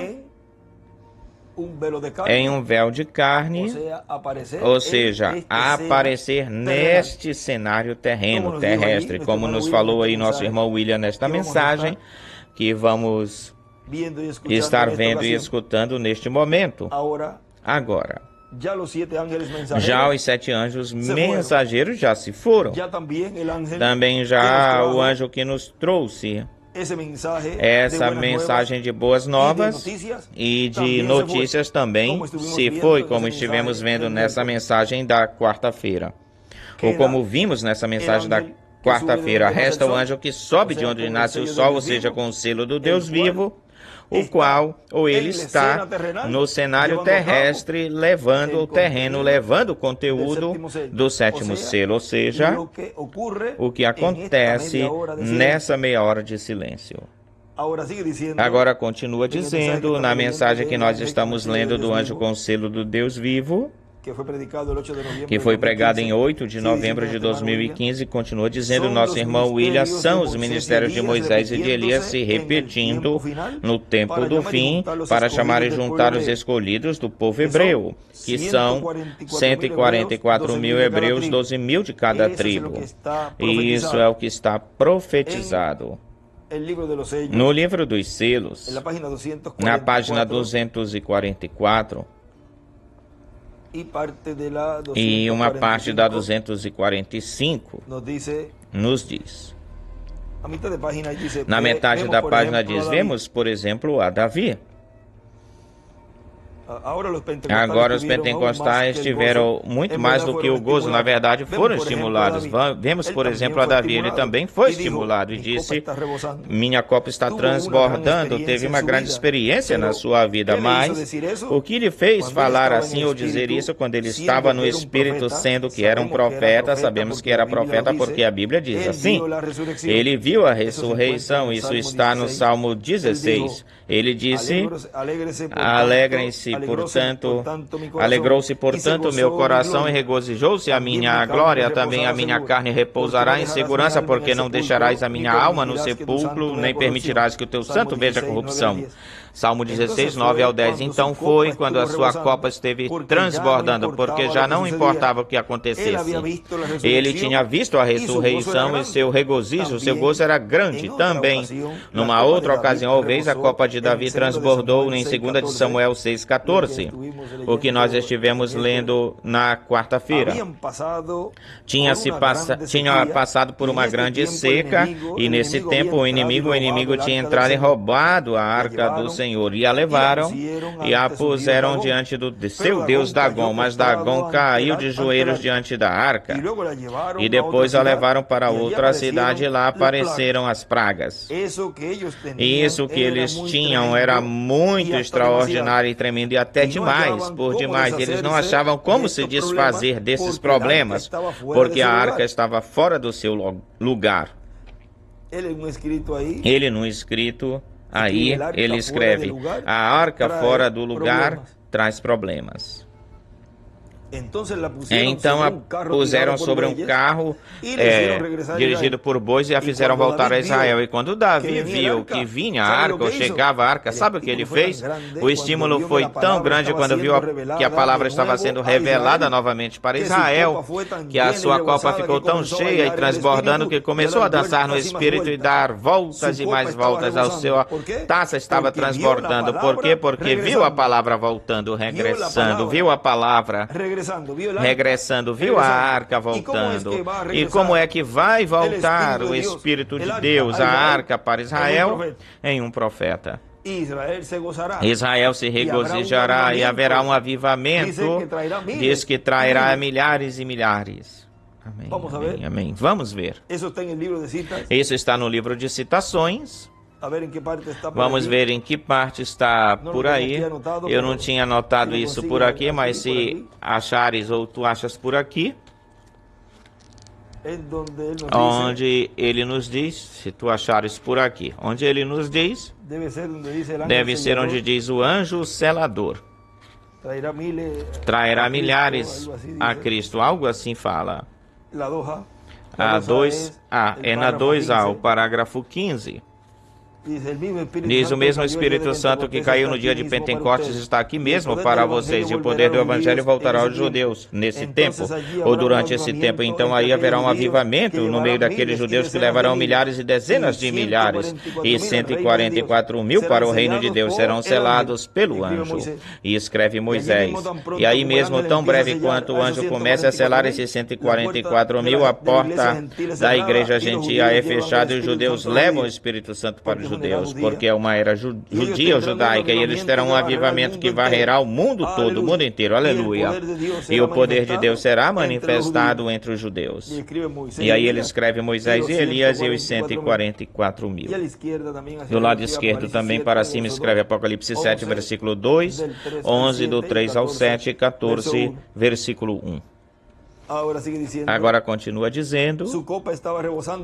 em um véu de carne, ou seja, aparecer neste cenário terrestre, como nos falou aí nosso irmão William nesta mensagem, que vamos estar vendo e escutando neste momento. Agora, já os 7 anjos mensageiros já se foram. Também já o anjo que nos trouxe essa mensagem de boas novas e de notícias também se foi, como estivemos vendo nessa mensagem da quarta-feira. Ou como vimos nessa mensagem da quarta-feira, resta o anjo que sobe de onde nasce o sol, ou seja, com o selo do Deus vivo, o qual, ou ele está no cenário terrestre, levando o terreno, levando o conteúdo do 7º selo, ou seja, o que acontece nessa meia hora de silêncio. Agora continua dizendo, na mensagem que nós estamos lendo do anjo com o selo do Deus vivo, que foi pregado em 8 de novembro de 2015, continua dizendo nosso irmão William, são os ministérios de Moisés e de Elias se repetindo no tempo do fim para chamar e juntar os escolhidos do povo hebreu, que são 144.000 hebreus, 12.000 de cada tribo. E isso é o que está profetizado no livro dos selos, na página 244, e uma parte da 245 nos diz. Na metade da página diz, vemos, por exemplo, a Davi. Agora os pentecostais tiveram muito mais do que o gozo, na verdade foram estimulados. Vemos, por exemplo, a Davi, ele também foi estimulado e disse, minha copa está transbordando, teve uma grande experiência na sua vida, mas o que lhe fez falar assim ou dizer isso quando ele estava no Espírito, sendo que era um profeta? Sabemos que era profeta porque a Bíblia diz assim, ele viu a ressurreição, isso está no Salmo 16, ele disse, alegrem-se, portanto, alegrou-se, portanto, meu coração e regozijou-se a minha glória, também a minha carne repousará em segurança, porque não deixarás a minha alma no sepulcro, nem permitirás que o teu santo veja corrupção. Salmo 16, 9 ao 10. Então foi quando a sua copa esteve transbordando, porque já não importava o que acontecesse. Ele tinha visto a ressurreição e seu regozijo, seu gozo era grande. Também, numa outra ocasião, ou vez, a copa de Davi transbordou em 2 de Samuel 6,14, o que nós estivemos lendo na quarta-feira. Tinha passado por uma grande seca, e nesse tempo o inimigo tinha entrado e roubado a arca do Senhor, e a levaram e a puseram diante do seu deus Dagom, mas Dagom caiu de joelhos diante da arca, e depois a levaram para outra cidade, e lá apareceram as pragas. E isso que eles tinham era muito extraordinário e tremendo, e até demais, por demais. Eles não achavam como se desfazer desses problemas, porque a arca estava fora do seu lugar. Ele, no escrito aí, ele escreve, a arca fora do lugar traz problemas. Então a puseram sobre um carro dirigido por bois e a fizeram voltar a Israel. E quando Davi viu que vinha a arca, ou chegava a arca, sabe o que ele fez? O estímulo foi tão grande quando viu que a palavra estava sendo revelada novamente para Israel, que a sua copa ficou tão cheia e transbordando que começou a dançar no Espírito e dar voltas e mais voltas. A sua taça estava transbordando. Por quê? Porque viu a palavra voltando, regressando, viu a palavra regressando, viu a arca voltando. E como é que vai voltar o Espírito de Deus, a arca para Israel? Em um profeta. Israel se regozijará e haverá um avivamento, diz que trairá milhares e milhares. Amém, amém, amém. Vamos ver. Isso está no livro de Citações. Vamos ver em que parte está por aí. Eu não tinha anotado isso por aqui, mas se achares ou tu achas por aqui. onde ele nos diz, se tu achares por aqui, onde ele nos diz, deve ser onde diz o anjo selador. Trairá milhares a Cristo, algo assim fala. A 2A, é na 2A, o parágrafo 15. Diz o mesmo Espírito Santo que caiu no dia de Pentecostes está aqui mesmo para vocês, e o poder do Evangelho voltará aos judeus nesse tempo, ou durante esse tempo. Então aí haverá um avivamento no meio daqueles judeus que levarão milhares e dezenas de milhares, e 144 mil para o reino de Deus serão selados pelo anjo. E escreve Moisés. E aí mesmo, tão breve quanto o anjo começa a selar esses 144 mil, a porta da igreja gentia é fechada e os judeus levam o Espírito Santo para os judeus, porque é uma era judia ou judaica, e eles terão um avivamento que varrerá o mundo todo, o mundo inteiro, aleluia. E o poder de Deus será manifestado entre os judeus. E aí ele escreve Moisés e Elias e os 144 mil. Do lado esquerdo também para cima escreve Apocalipse 7, versículo 2, 11 do 3 ao 7 e 14, versículo 1. Agora continua dizendo,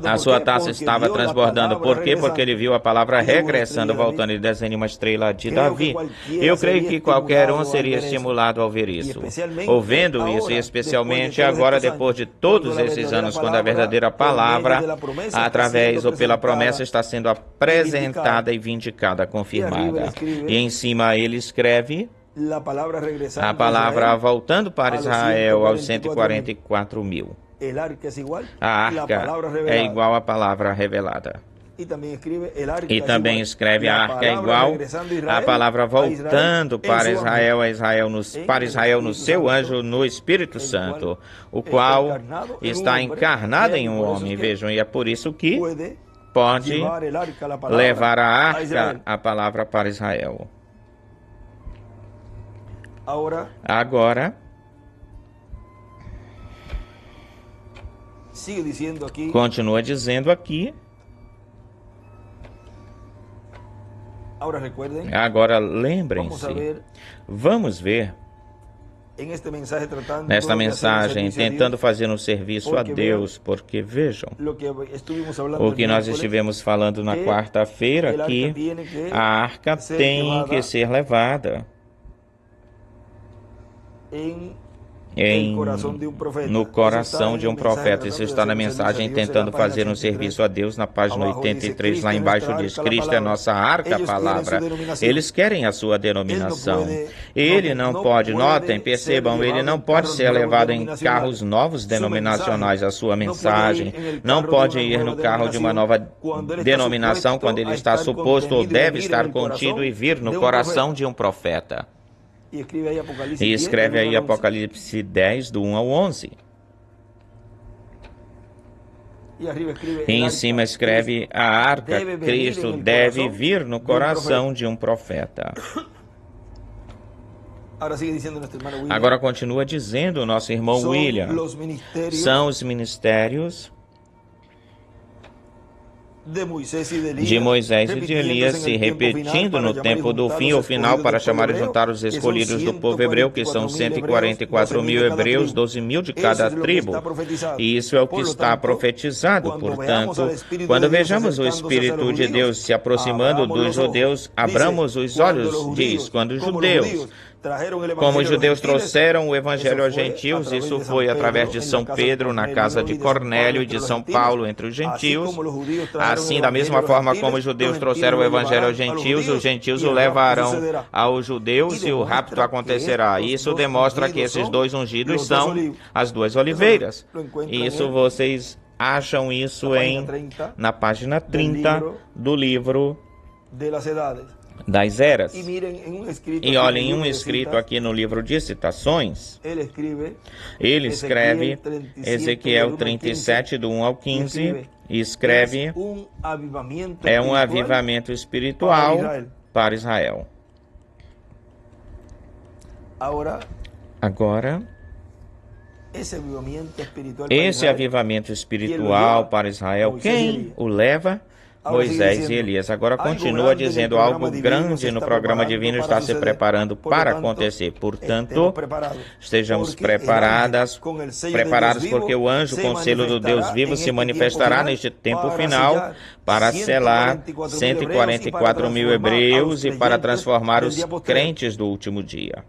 a sua taça estava transbordando. Por quê? Porque ele viu a palavra regressando, voltando, e desenha uma estrela de Davi. Eu creio que qualquer um seria estimulado ao ver isso, ou vendo isso, e especialmente agora, depois de todos esses anos, quando a verdadeira palavra, através ou pela promessa, está sendo apresentada e vindicada, confirmada. E em cima ele escreve a palavra voltando para Israel aos 144 mil. A arca é igual à palavra revelada. E também escreve a arca é igual à palavra voltando para Israel, para Israel no seu anjo, no Espírito Santo, o qual está encarnado em um homem. Vejam, e é por isso que pode levar a arca, a palavra, para Israel. Agora, continua dizendo aqui. Agora lembrem-se, vamos ver, nesta mensagem, tentando fazer um serviço a Deus, porque vejam, o que nós estivemos falando na quarta-feira aqui, a arca tem que ser levada no coração de um profeta. Isso está na mensagem Tentando Fazer um Serviço a Deus, na página 83, lá embaixo diz, Cristo é nossa arca, a palavra. Eles querem a sua denominação. Ele não pode, notem, percebam, ele não pode ser levado em carros novos denominacionais, a sua mensagem. Não pode ir no carro de uma nova denominação quando ele está suposto ou deve estar contido e vir no coração de um profeta. E escreve aí Apocalipse 10, do 1 ao 11. E em cima escreve a arca, Cristo deve vir no coração de um profeta. Agora continua dizendo o nosso irmão William, são os ministérios de Moisés e de Elias se repetindo no tempo do fim ou final para chamar e juntar os escolhidos do povo hebreu, que são 144 mil hebreus, 12 mil de cada tribo. E isso é o que está profetizado. Portanto, quando vejamos o Espírito de Deus se aproximando dos judeus, abramos os olhos, diz, quando os judeus, como os judeus trouxeram o Evangelho aos gentios, isso foi através de São Pedro na casa de Cornélio e de São Paulo entre os gentios. Assim, da mesma forma como os judeus trouxeram o Evangelho aos gentios, os gentios o levarão aos judeus e o rapto acontecerá. Isso demonstra que esses dois ungidos são as duas oliveiras. Isso vocês acham isso na página 30 do livro das Eras. E olhem, em um escrito aqui no livro de citações, ele escreve Ezequiel 37, do 1 ao 15, e escreve, é um avivamento espiritual para Israel. Agora, esse avivamento espiritual para Israel, quem o leva? Moisés e Elias. Agora continua dizendo: algo grande no programa divino está se preparando para acontecer. Portanto, estejamos preparados porque o anjo com o selo do Deus vivo se manifestará neste tempo final para selar 144 mil hebreus e para transformar os crentes do último dia.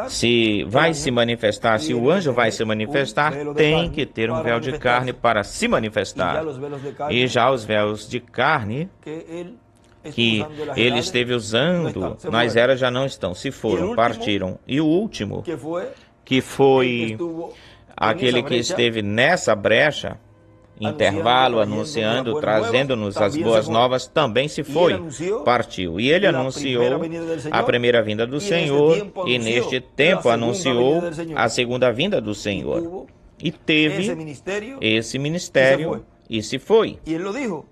Se vai se manifestar, se o anjo vai se manifestar, tem que ter um véu de carne para se manifestar. E já os véus de carne que ele esteve usando nas eras já não estão, se foram, partiram. E o último, que foi aquele que esteve nessa brecha, intervalo, anunciando, trazendo-nos as boas novas, também se foi, partiu. E ele anunciou a primeira vinda do Senhor, e neste tempo anunciou a segunda vinda do Senhor. E teve esse ministério e se foi.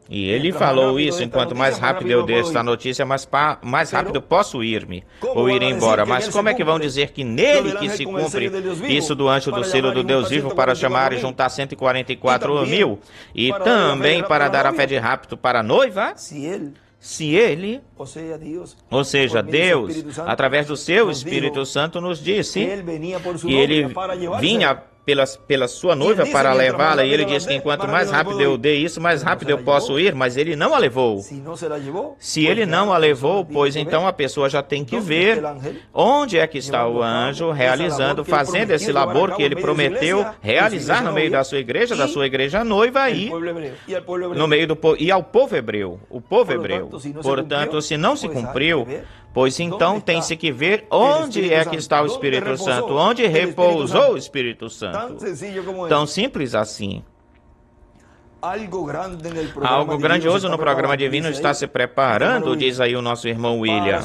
E ele falou isso: enquanto mais rápido eu dei esta notícia, mais rápido posso ir-me ou ir embora. Mas como é que vão dizer que nele que se cumpre isso do anjo do selo do Deus vivo para chamar e juntar 144 mil e também para dar a fé de rapto para a noiva? Se ele, ou seja, Deus, através do seu Espírito Santo, nos disse que ele vinha pela sua noiva para levá-la, e ele disse que enquanto mais rápido eu dei isso, mais rápido eu posso ir, mas ele não a levou. Se ele não a levou, pois então a pessoa já tem que ver onde é que está o anjo realizando, fazendo esse labor que ele prometeu realizar no meio da sua igreja noiva e no meio do povo, e ao povo hebreu, o povo hebreu. Portanto, se não se cumpriu, pois então tem-se que ver onde é que está o Espírito Santo, onde repousou o Espírito Santo. Tão simples assim. Algo grandioso no programa divino está se preparando, diz aí o nosso irmão William,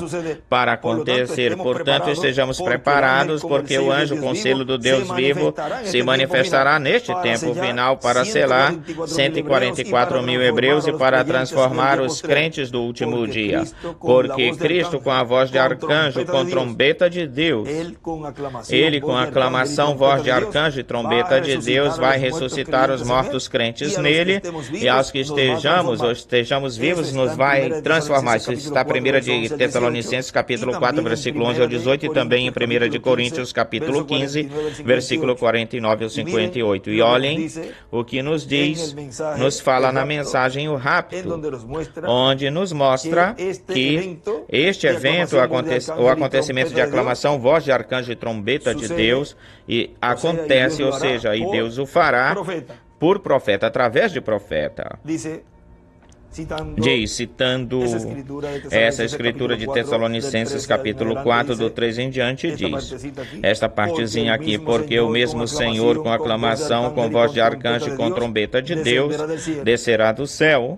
para acontecer. Portanto, estejamos preparados, porque o anjo com selo do Deus vivo se manifestará neste tempo final para selar 144 mil hebreus e para transformar os crentes do último dia. Porque Cristo, com a voz de arcanjo, com trombeta de Deus, ele com aclamação, voz de arcanjo e trombeta de Deus, vai ressuscitar os mortos crentes nele, e aos que estejamos vivos, nos vai transformar. Isso está em 1 de Tessalonicenses, capítulo 4, versículo 11 ao 18, e também em 1 de Coríntios, capítulo 15, versículo 49 ao 58. E olhem o que nos diz, nos fala na mensagem o rapto, onde nos mostra que este evento, o acontecimento de aclamação, voz de arcanjo e trombeta de Deus, e acontece, ou seja, e Deus o fará por profeta, através de profeta. Diz, citando essa escritura de Tessalonicenses, capítulo 4, do 3 em diante, diz, esta partezinha aqui: porque o mesmo Senhor, com aclamação, com voz de arcanjo e com trombeta de Deus, descerá do céu.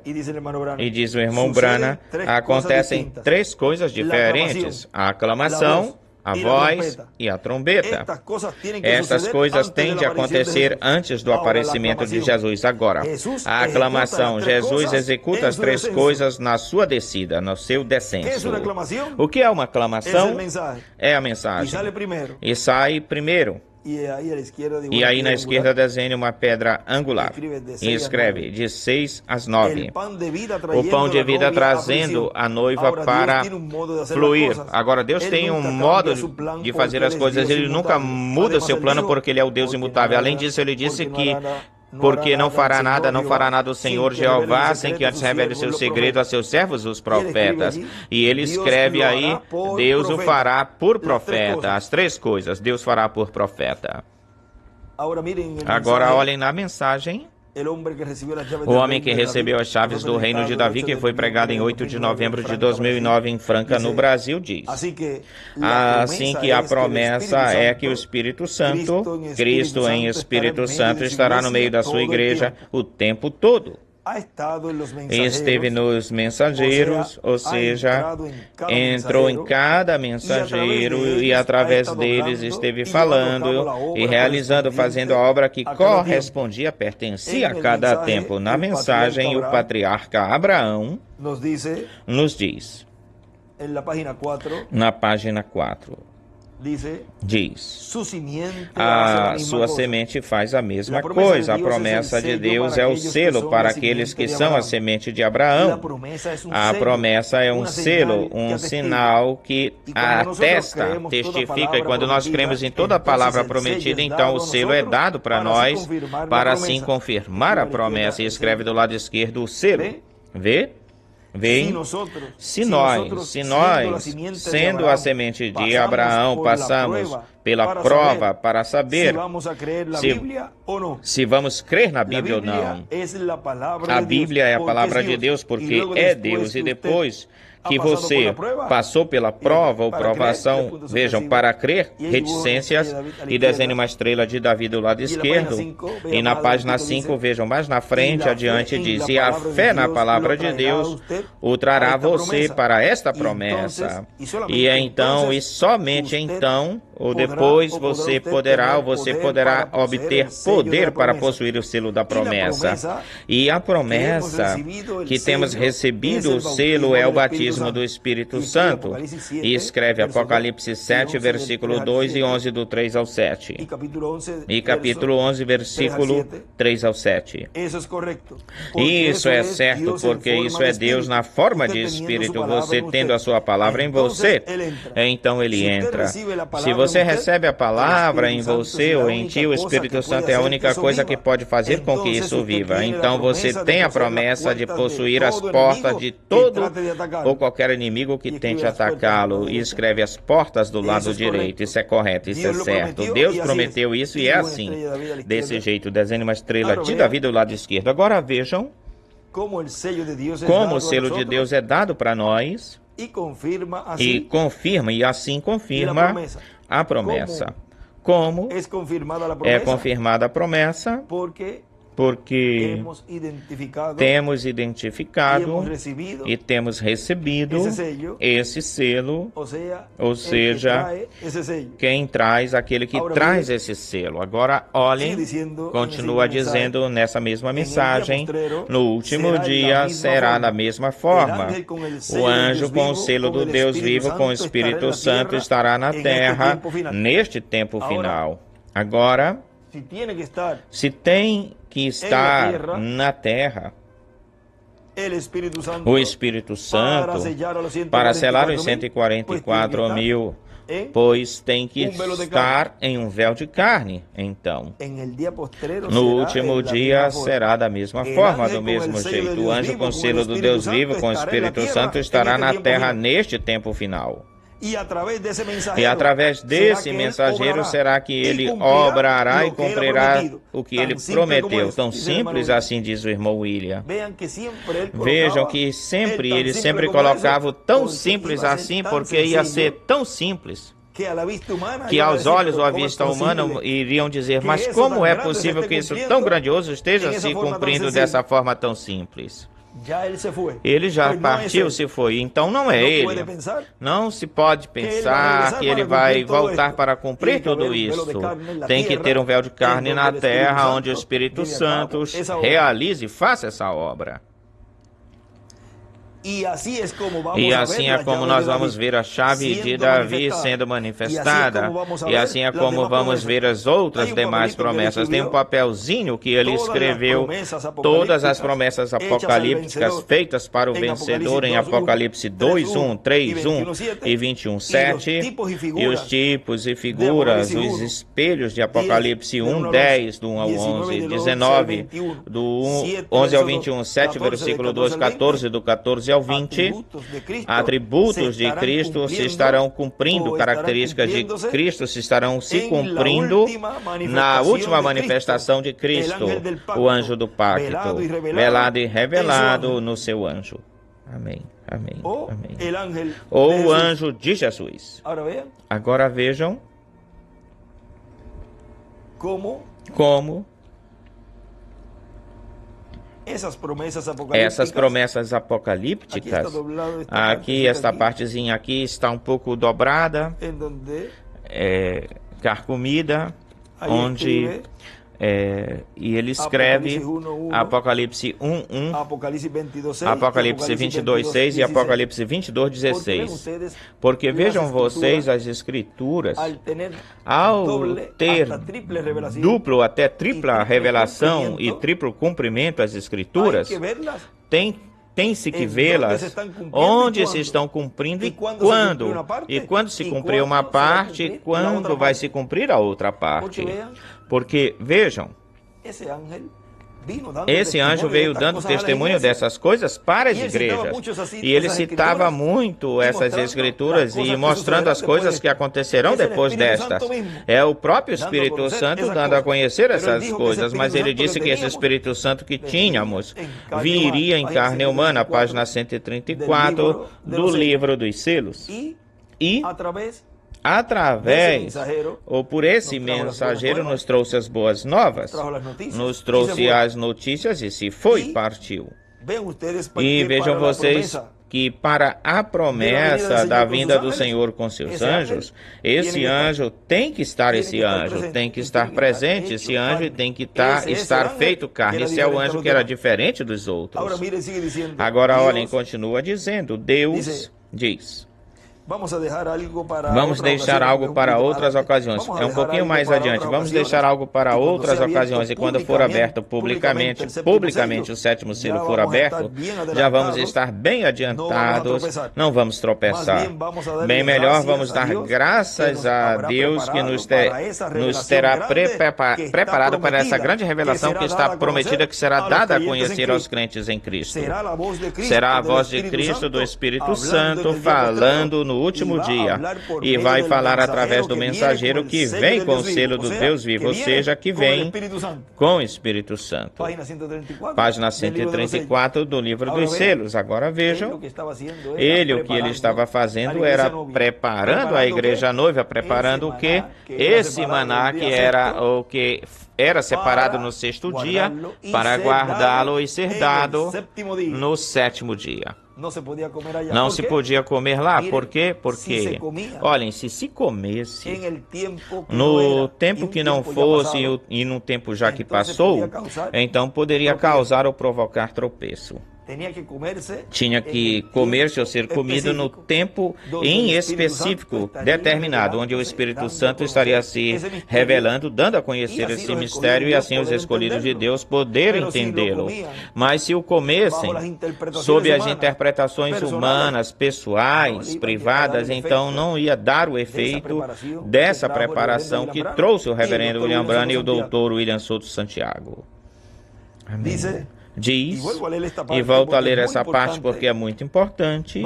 E diz o irmão Brana, acontecem três coisas diferentes: a aclamação, a voz e a trombeta. Estas coisas têm de acontecer antes do aparecimento de Jesus. Agora, a aclamação. Jesus executa as três coisas na sua descida, no seu descenso. O que é uma aclamação? É a mensagem. E sai primeiro. E aí na esquerda desenha uma pedra angular e escreve de 6 às 9. O pão de vida trazendo a noiva para fluir. Agora Deus tem um modo de fazer as coisas. Ele nunca muda seu plano porque Ele é o Deus imutável. Além disso, Ele disse que porque não fará nada o Senhor Jeová, sem que antes revele seu segredo a seus servos, os profetas. E ele escreve aí, Deus o fará por profeta. As três coisas, Deus fará por profeta. Agora olhem na mensagem. O homem que recebeu as chaves do reino de Davi, que foi pregado em 8 de novembro de 2009 em Franca, no Brasil, diz: assim que a promessa é que o Espírito Santo, Cristo em Espírito Santo, estará no meio da sua igreja o tempo todo. Esteve nos mensageiros, ou seja, entrou em cada mensageiro e através deles esteve falando e realizando, fazendo a obra que correspondia, pertencia a cada tempo. Na mensagem, o patriarca Abraão nos diz, na página 4, diz: a sua semente faz a mesma coisa. A promessa de Deus é o selo para aqueles que são a semente de Abraão. A promessa é um selo, um sinal que atesta, testifica, e quando nós cremos em toda a palavra prometida, então o selo é dado para nós, para assim confirmar a promessa. E escreve do lado esquerdo o selo. Vê? Vem, se nós, sendo a semente de Abraão, passamos pela prova para saber se vamos crer na Bíblia ou não. A Bíblia é a palavra de Deus porque é Deus, e depois que você passou pela prova ou provação, vejam, para crer, reticências, e desenhe uma estrela de Davi do lado esquerdo, e na página 5, vejam, mais na frente, adiante, diz: e a fé na palavra de Deus o trará você para esta promessa, e então, e somente então, ou depois você poderá obter poder para possuir o selo da promessa. E a promessa que temos recebido, o selo, é o batismo do Espírito Santo. E escreve Apocalipse 7, versículo 2 e 11, do 3 ao 7. E capítulo 11, versículo 3 ao 7. Isso é certo, porque isso é Deus na forma de Espírito, você tendo a sua palavra em você, então ele entra. Se você recebe a palavra em você ou em ti, o Espírito Santo é a única coisa que pode fazer com que isso viva. Então você tem a promessa de possuir as portas de todo ou qualquer inimigo que tente atacá-lo, e escreve as portas do lado direito. Isso é correto, isso é certo. Deus prometeu isso e é assim. Desse jeito, desenhe uma estrela de Davi do lado esquerdo. Agora vejam como o selo de Deus é dado para nós e confirma, e assim confirma a promessa. Como é confirmada a promessa? Porque temos identificado e temos recebido esse selo, ou seja, quem traz, aquele que traz esse selo. Agora, olhem, continua dizendo nessa mesma mensagem: no último dia será da mesma forma. O anjo com o selo do Deus vivo, com o Espírito Santo, estará na terra neste tempo final. Agora, se tem que estar na terra, o Espírito Santo, para selar os 144.000, pois tem que estar em um véu de carne. Então, no último dia será da mesma forma, do mesmo jeito. O anjo com o selo do Deus vivo, com o Espírito Santo, estará na terra neste tempo final. E através desse mensageiro será que ele obrará e cumprirá o que ele prometeu. Tão simples assim, diz o irmão William. Vejam que ele sempre colocava o tão simples assim, porque ia ser tão simples que aos olhos ou à vista humana iriam dizer: mas como é possível que isso tão grandioso esteja se cumprindo dessa forma tão simples? Ele já partiu, se foi, então não é ele. Não se pode pensar que ele vai voltar para cumprir tudo isso. Tem que ter um véu de carne na terra, onde o Espírito Santo realize e faça essa obra. E assim é como nós vamos ver a chave de Davi sendo manifestada. E assim é como vamos ver as outras demais promessas. Tem um papelzinho que ele escreveu todas as promessas apocalípticas feitas para o vencedor em Apocalipse 2:1, 3:1 e 21:7. E os tipos e figuras, os espelhos de Apocalipse 1:10, do 1 ao 11, 19, do 11 ao 21, 7, versículo 2, 14, do 14 ao 20, atributos de Cristo se estarão cumprindo, características de Cristo se estarão se cumprindo na última manifestação de Cristo, o anjo do pacto, velado e revelado no seu anjo. Amém, amém, amém. Ou o anjo de Jesus. Agora vejam como essas promessas apocalípticas, aqui, esta partezinha aqui está um pouco dobrada, carcomida, onde E ele escreve Apocalipse 1:1, Apocalipse 22:6 e Apocalipse 22:16. Porque vejam vocês as Escrituras, ao ter duplo até tripla revelação e triplo cumprimento às Escrituras, tem-se que vê-las onde se estão cumprindo e quando. E quando se cumprir uma parte, quando vai se cumprir a outra parte. Porque, vejam, esse anjo veio dando testemunho dessas coisas para as igrejas. E ele citava muito essas escrituras e mostrando as coisas que acontecerão depois destas. É o próprio Espírito Santo dando a conhecer essas coisas, mas ele disse que esse Espírito Santo que tínhamos viria em carne humana, página 134 do livro dos selos. E através, ou por esse mensageiro, nos trouxe as boas novas, nos trouxe as notícias e se foi, partiu. E vejam vocês que para a promessa da vinda do Senhor com seus anjos, esse anjo tem que estar presente, esse anjo tem que estar feito carne. Esse é o anjo que era diferente dos outros. Agora, olhem, continua dizendo, Deus diz... Vamos deixar algo para outras ocasiões. É um pouquinho mais adiante. Vamos deixar algo para outras ocasiões. E quando for aberto publicamente o sétimo selo for aberto, já vamos estar bem adiantados. Não vamos tropeçar. Bem melhor, vamos dar graças a Deus que nos terá preparado para essa grande revelação que está prometida, que será dada a conhecer aos crentes em Cristo. Será a voz de Cristo, do Espírito Santo, falando no último dia, e vai falar através do mensageiro que vem com o selo do Deus vivo, ou seja, que vem com o Espírito Santo. Página 134 do livro dos selos. Agora vejam, o que ele estava fazendo era preparando a igreja noiva, preparando o que? Esse maná que era o que era separado no sexto dia, para guardá-lo e ser dado no sétimo dia. Não se podia comer lá. Por quê? Porque, olhem, se comesse no tempo que não fosse e no tempo já que passou, então poderia causar ou provocar tropeço. Tinha que comer-se ou ser comido no tempo em específico, determinado, onde o Espírito Santo estaria se revelando, dando a conhecer esse mistério e assim os escolhidos de Deus poderem entendê-lo. Mas se o comessem sob as interpretações humanas, pessoais, privadas, então não ia dar o efeito dessa preparação que trouxe o reverendo William Branham e o doutor William Souto Santiago. Amém. Diz, e volto a ler essa parte porque é muito importante,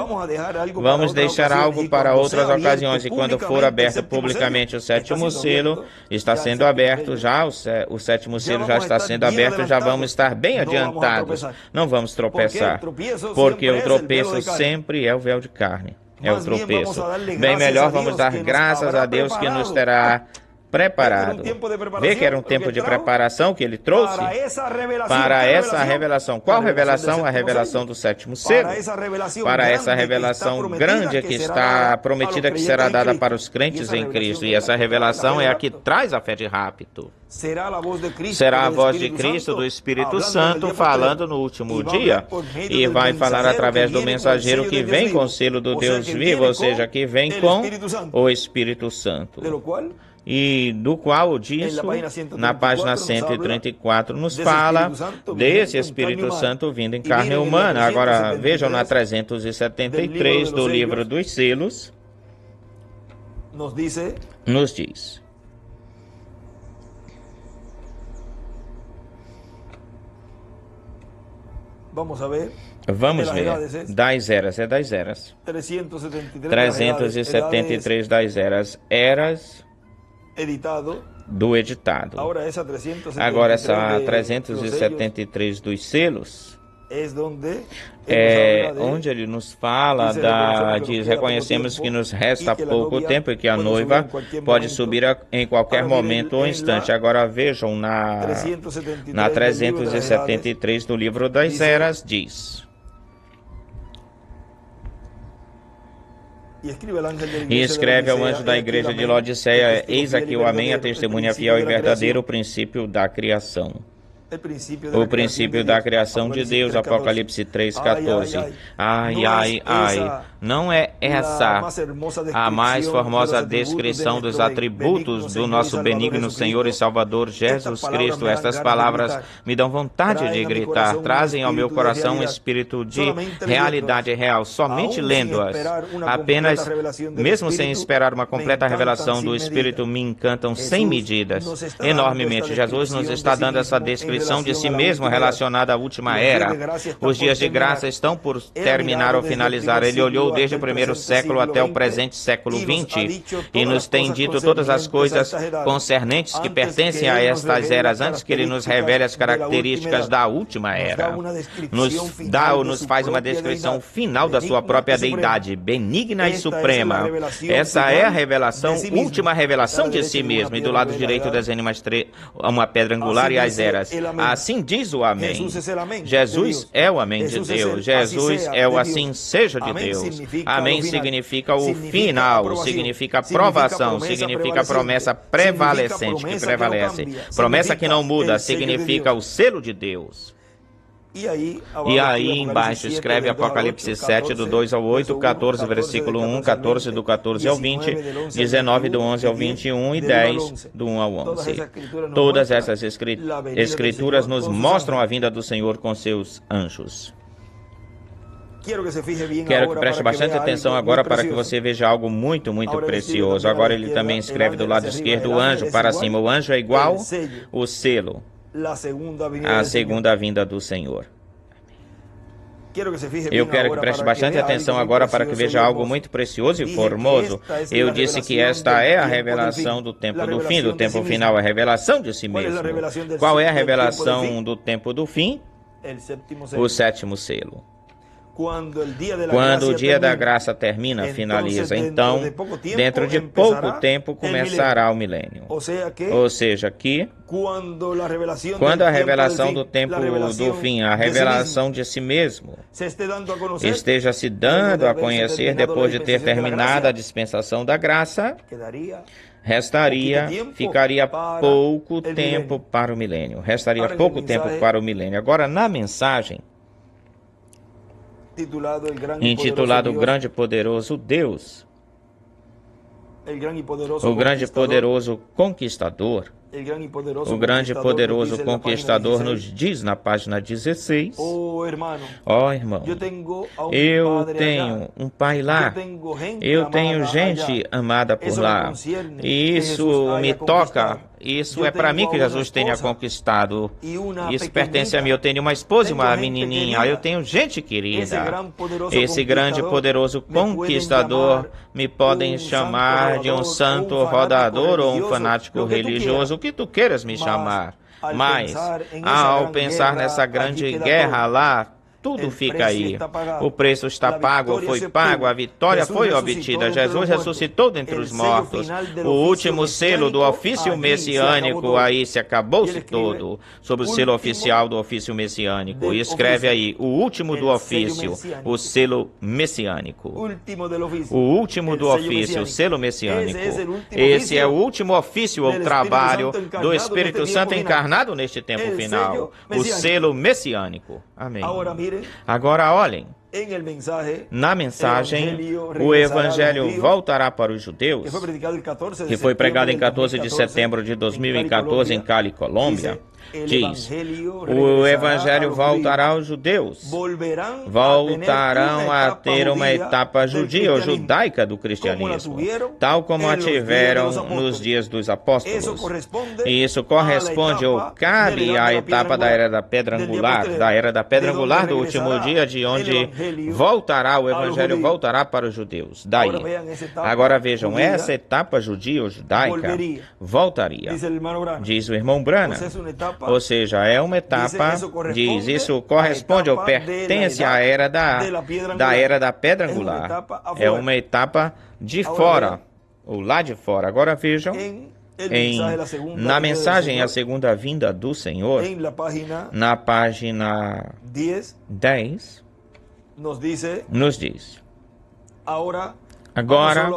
vamos deixar algo para outras ocasiões, e quando for aberto publicamente o sétimo selo, está sendo aberto já, o sétimo selo já está sendo aberto, já vamos estar bem adiantados, não vamos tropeçar, porque o tropeço sempre é o véu de carne, é o tropeço. Bem melhor, vamos dar graças a Deus que nos terá preparado. Vê que era um tempo de preparação que ele trouxe para essa revelação. Qual revelação? A revelação do sétimo selo. Para essa revelação grande que está prometida, que será dada para os crentes em Cristo. E essa revelação é a que traz a fé de rapto. Será a voz de Cristo, do Espírito Santo, falando no último dia. E vai falar através do mensageiro que vem com o selo do Deus vivo, ou seja, que vem com o Espírito Santo. E do qual disso, na página 134, nos fala desse Espírito Santo vindo em carne humana. Agora, vejam na 373 do livro dos selos, nos diz. Vamos ver. Das eras, é das eras. 373 das eras do editado. Agora essa 373 dos selos é onde ele nos fala diz, reconhecemos que nos resta pouco tempo e que a noiva pode subir em qualquer momento ou instante. Agora vejam na 373 do livro das eras, diz: E escreve ao anjo da igreja de Laodiceia: eis aqui o amém, a testemunha fiel e verdadeira, o princípio da criação. O princípio da criação de Deus, Apocalipse 3,14. Ai, ai, ai, não é essa a mais formosa descrição dos atributos do nosso benigno Senhor e Salvador Jesus Cristo? Estas palavras me dão vontade de gritar, trazem ao meu coração um espírito de realidade real, somente lendo-as, apenas, mesmo sem esperar uma completa revelação do Espírito, me encantam sem medidas, enormemente. Jesus nos está dando essa descrição de si mesmo relacionada à última era. Os dias de graça estão por terminar ou finalizar. Ele olhou desde o primeiro século até o presente século XX e nos tem dito todas as coisas concernentes que pertencem a estas eras antes que ele nos revele as características da última era. Nos faz uma descrição final da sua própria deidade, benigna e suprema. Essa é a revelação, última revelação de si mesmo. E do lado direito desenha uma pedra angular e as eras. Assim diz o amém. Jesus é o amém de Deus. Jesus é o assim seja de Deus. Amém significa o final, significa provação, significa promessa prevalecente, que prevalece. Promessa que não muda, significa o selo de Deus. E aí embaixo escreve Apocalipse 7, do 2 ao 8, 14, versículo 1, 14 do 14 ao 20, 19 do 11 ao 21 e 10 do 1 ao 11. Todas essas escrituras nos mostram a vinda do Senhor com seus anjos. Quero que preste bastante atenção agora para que você veja algo muito, muito precioso. Agora ele também escreve do lado esquerdo o anjo para cima. O anjo é igual o selo, a segunda vinda do Senhor. Eu quero que preste bastante atenção agora para que veja algo muito precioso e formoso. Eu disse que esta é a revelação do tempo do fim, do tempo final, a revelação de si mesmo. Qual é a revelação do tempo do fim? O sétimo selo. Quando o dia da graça termina, finaliza, então, dentro de pouco tempo, começará o milênio. Ou seja, que quando a revelação do tempo do fim, a revelação de si mesmo, esteja se dando a conhecer depois de ter terminado a dispensação da graça, ficaria pouco tempo para o milênio. Restaria pouco tempo para o milênio. Agora, na mensagem intitulado O Grande e Poderoso Deus, o Grande e Poderoso Conquistador, o Grande e Poderoso Conquistador nos diz na página 16, ó irmão, eu tenho um pai lá, eu tenho gente amada por lá, e isso me toca. Isso é para mim que Jesus tenha conquistado. Isso pertence a mim. Eu tenho uma esposa e uma menininha. Eu tenho gente querida. Esse grande e poderoso conquistador me podem chamar de um santo rodador ou um fanático religioso, o que tu queiras me chamar. Mas, ao pensar nessa grande guerra lá, tudo fica aí. O preço está pago, foi pago, a vitória foi obtida. Jesus ressuscitou dentre os mortos. O último selo do ofício messiânico, aí se acabou-se todo, sob o selo oficial do ofício messiânico. E escreve aí, o último do ofício, o selo messiânico. O último do ofício, o selo messiânico. Esse é o último ofício ou trabalho do Espírito Santo encarnado neste tempo final. O selo messiânico. Amém. Agora olhem, na mensagem, o Evangelho voltará para os judeus, que foi pregado em 14 de setembro de 2014 em Cali, Colômbia. Diz, o Evangelho voltará aos judeus, voltarão a ter uma etapa judia ou judaica do cristianismo, tal como a tiveram nos dias dos apóstolos. E isso corresponde ou cabe à etapa da Era da Pedra Angular, do último dia, de onde voltará, o Evangelho voltará para os judeus. Daí. Agora vejam, essa etapa judia ou judaica voltaria, diz o irmão Branham. Ou seja, é uma etapa, diz, isso corresponde ou pertence à era da pedra angular. É uma etapa de fora, ou lá de fora. Agora vejam, na mensagem A Segunda Vinda do Senhor, na página 10, nos diz, Agora,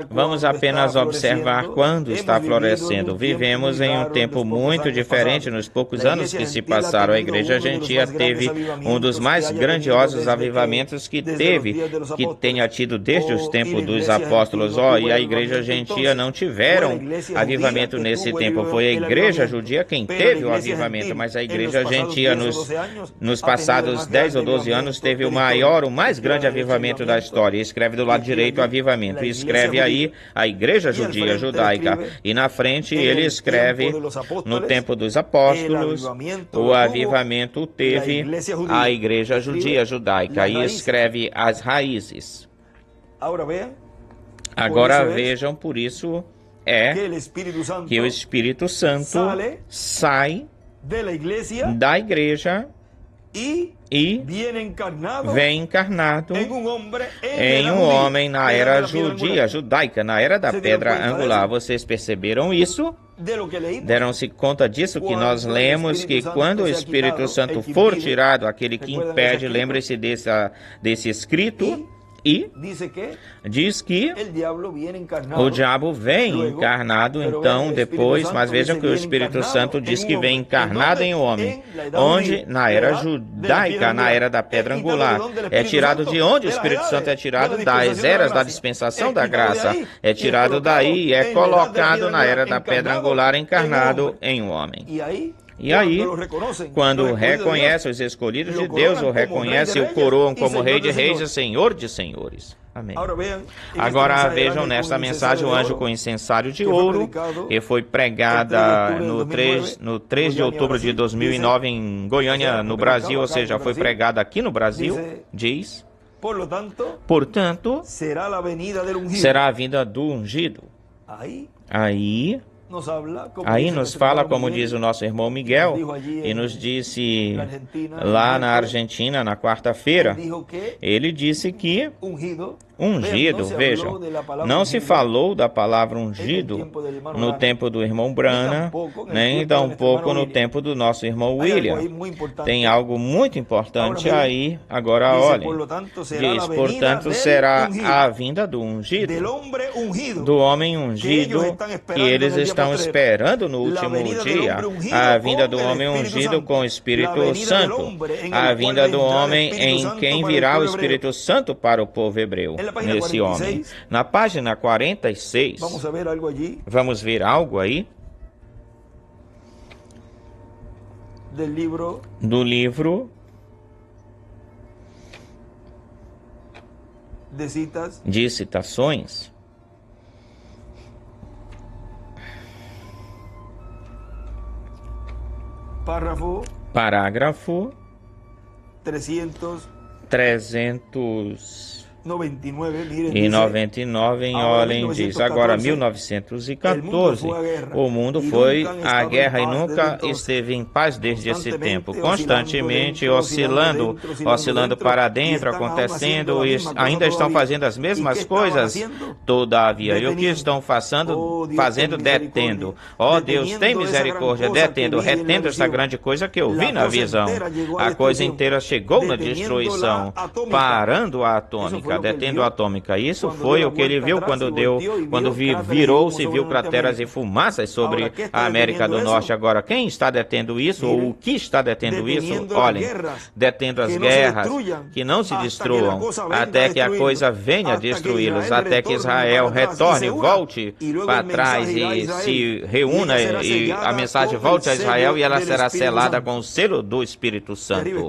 vamos apenas observar quando está florescendo. Vivemos em um tempo muito diferente. Nos poucos anos que se passaram, a Igreja Gentia teve um dos mais grandiosos avivamentos que tenha tido desde os tempos dos apóstolos. E a Igreja Gentia não tiveram avivamento nesse tempo. Foi a Igreja Judia quem teve o avivamento, mas a Igreja Gentia nos passados 10 ou 12 anos teve o mais grande avivamento da história. Escreve do lado direito o avivamento. E escreve aí a Igreja Judia, judaica. E na frente ele escreve no tempo dos apóstolos, o avivamento teve a Igreja Judia, judaica. E escreve as raízes. Agora vejam, por isso que o Espírito Santo sai da igreja e vem encarnado em um homem na era judia, judaica, na era da pedra angular. Vocês perceberam isso? Deram-se conta disso que nós lemos, que quando o Espírito Santo for tirado, aquele que impede, lembre-se desse escrito, e diz que o diabo vem encarnado, então, depois, mas vejam que o Espírito Santo diz que vem encarnado em um homem, onde, na era judaica, na era da pedra angular, é tirado de onde o Espírito Santo é tirado? Das eras da dispensação da graça, é tirado daí e é colocado na era da pedra angular, encarnado em um homem. E aí, quando reconhece os escolhidos de Deus, o reconhece e o coroam como Rei de Reis e Senhor de Senhores. Amém. Agora vejam nesta mensagem o anjo com incensário de ouro, que foi pregada no 3 de outubro de 2009 em Goiânia, no Brasil, ou seja, foi pregada aqui no Brasil, diz, portanto, será a vinda do ungido. Aí nos fala, como diz o nosso irmão Miguel, e nos disse lá na Argentina, na quarta-feira, ele disse que ungido, vejam, não se falou da palavra ungido no tempo do irmão Branham, nem tampouco no tempo do nosso irmão William. Tem algo muito importante aí, agora olhem. Diz, portanto, será a vinda do ungido, do homem ungido, que eles estão esperando no último dia, a vinda do homem ungido com o Espírito Santo, a vinda do homem em quem virá o Espírito Santo para o povo hebreu. Nesse homem. Na página 46, vamos ver algo aí do livro de citações. Parágrafo 399, olhem, diz, agora 1914, o mundo foi à guerra e nunca esteve em paz desde esse tempo, constantemente oscilando para dentro, acontecendo, e ainda estão fazendo as mesmas coisas, todavia, e o que estão fazendo, detendo, Deus, tem misericórdia, detendo, retendo esta grande coisa que eu vi na visão, a coisa inteira chegou na destruição, parando a atômica, detendo a atômica. Isso foi o que ele viu quando virou-se, viu crateras e fumaças sobre a América do Norte. Agora, quem está detendo isso, ou o que está detendo isso? Olhem, detendo as guerras, que não se destruam, até que a coisa venha destruí-los, até que Israel retorne, volte para trás e se reúna, e a mensagem volte a Israel, e ela será selada com o selo do Espírito Santo.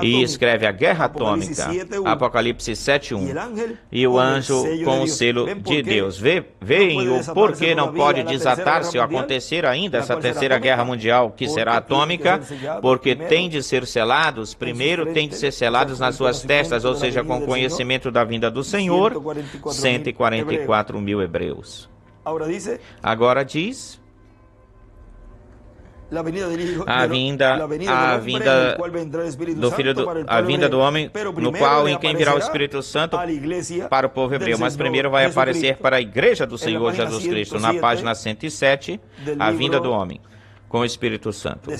E escreve a guerra atômica, Apocalipse 7:1, e o anjo com o selo de Deus. Veem o porquê não pode desatar-se ou acontecer ainda essa terceira guerra mundial, que será atômica, porque tem de ser selados, primeiro tem de ser selados nas suas testas, ou seja, com conhecimento da vinda do Senhor, 144 mil hebreus. Agora diz, a vinda do homem, no qual em quem virá o Espírito Santo para o povo hebreu. Mas primeiro vai aparecer para a igreja do Senhor Jesus Cristo, na página 107, a vinda do homem. com o Espírito Santo.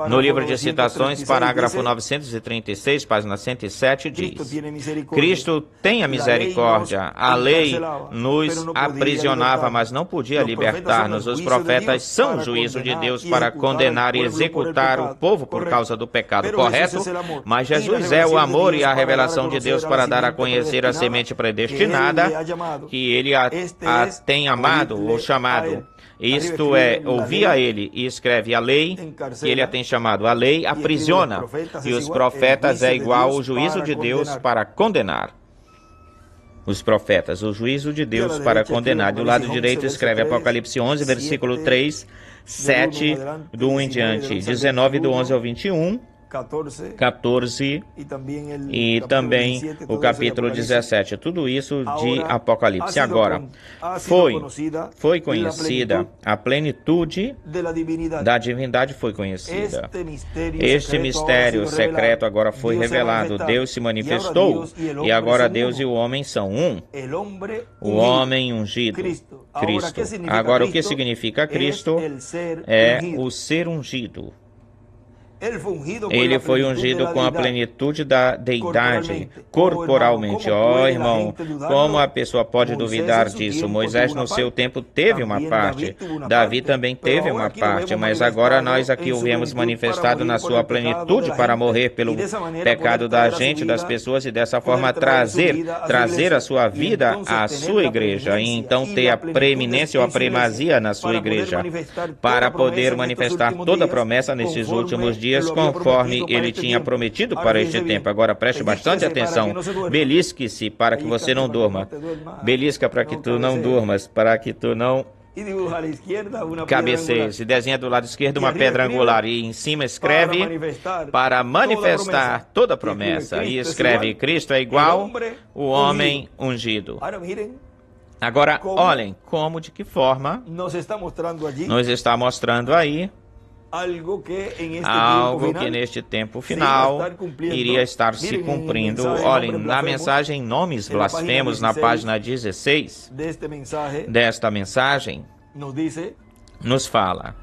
No livro de citações, parágrafo 936, página 107, diz: Cristo tem a misericórdia. A lei nos aprisionava, mas não podia libertar-nos. Os profetas são o juízo de Deus para condenar e executar o povo por causa do pecado, correto? Mas Jesus é o amor e a revelação de Deus para dar a conhecer a semente predestinada, que ele a tem amado ou chamado. Isto é, ouvir a ele e escreve a lei, que ele a tem chamado. A lei aprisiona, e os profetas é igual ao juízo de Deus para condenar. Os profetas, o juízo de Deus para condenar. Do lado direito escreve Apocalipse 11, versículo 3, 7, do 1 em diante, 19, do 11 ao 21, 14 e também o capítulo 17, tudo isso de Apocalipse. Agora, foi conhecida a plenitude da divindade, foi conhecida. Este mistério secreto agora foi revelado. Deus se manifestou e agora Deus e o homem são um. O homem ungido, Cristo. Agora, o que significa Cristo? É o ser ungido. Ele foi ungido com a plenitude da deidade, corporalmente. Ó, irmão, como a pessoa pode duvidar disso? Moisés, no seu tempo, teve uma parte. Davi também teve uma parte. Mas agora nós aqui o vemos manifestado na sua plenitude para morrer pelo pecado da gente, das pessoas, e dessa forma trazer a sua vida à sua igreja. E então ter a preeminência ou a primazia na sua igreja, para poder manifestar toda a promessa nesses últimos dias, conforme ele tinha prometido para este tempo. Agora preste bastante atenção. Belisque-se para que você não durma. Belisca para que tu não durmas, para que tu não cabeceias. E desenha do lado esquerdo uma pedra angular e em cima escreve para manifestar toda a promessa. E escreve: Cristo é igual o homem ungido. Agora, olhem como, de que forma nos está mostrando aí algo que neste tempo final iria estar se cumprindo. Olhem, na mensagem Nomes Blasfemos, na página 16 desta mensagem, nos fala: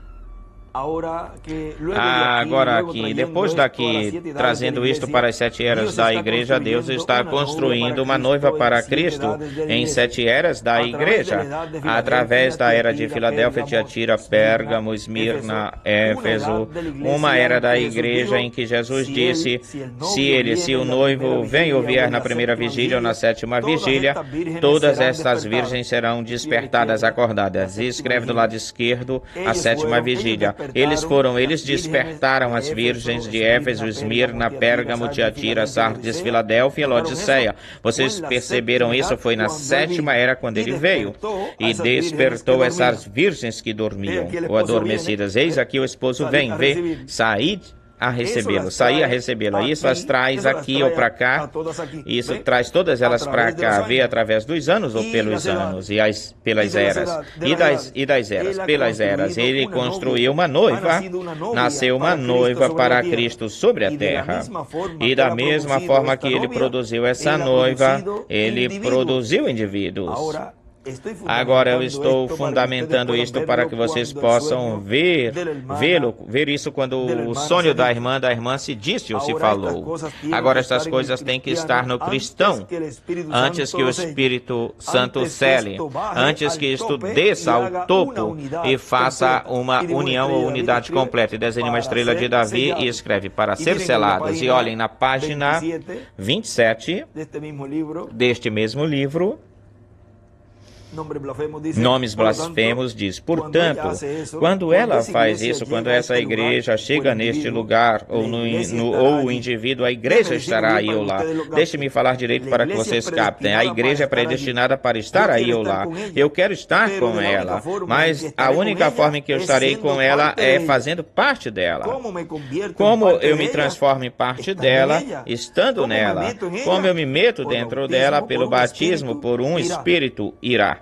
agora aqui, depois daqui, trazendo isto para as 7 eras da igreja, Deus está construindo uma noiva para Cristo em 7 eras da igreja, através da era de Filadélfia, Tiatira, Pérgamo, Esmirna, Éfeso, uma era da igreja em que Jesus disse: se o noivo vem ou vier na primeira vigília ou na 7ª vigília, todas estas virgens serão despertadas, acordadas. E escreve do lado esquerdo a 7ª vigília. Eles despertaram as virgens de Éfeso, Esmirna, Pérgamo, Tiatira, Sardes, Filadélfia e Laodiceia. Vocês perceberam isso? Foi na 7ª era quando ele veio e despertou essas virgens que dormiam ou adormecidas. Eis aqui o esposo vem, sair a recebê-lo. Isso as traz aqui ou para cá. Isso traz todas elas para cá. Vê através dos anos ou pelos anos e pelas eras. Pelas eras. Ele construiu uma noiva, nasceu uma noiva para Cristo sobre a terra. E da mesma forma que ele produziu essa noiva, ele produziu indivíduos. Agora eu estou fundamentando isto para que vocês possam ver isso quando o sonho da irmã se disse ou se falou. Agora estas coisas têm que estar no cristão, antes que o Espírito Santo cele, antes que isto desça ao topo e faça uma união ou unidade completa. E desenhe uma estrela de Davi e escreve: para ser seladas. E olhem na página 27 deste mesmo livro, Nomes Blasfemos diz: portanto, quando ela faz isso, quando essa igreja chega neste lugar, ou o indivíduo, a igreja estará aí ou lá. Deixe-me falar direito para que vocês captem. A igreja é predestinada para estar aí ou lá. Eu quero estar com ela, mas a única forma em que eu estarei com ela é fazendo parte dela. Como eu me transformo em parte dela, estando nela. Como eu me meto dentro dela pelo batismo por um Espírito irá.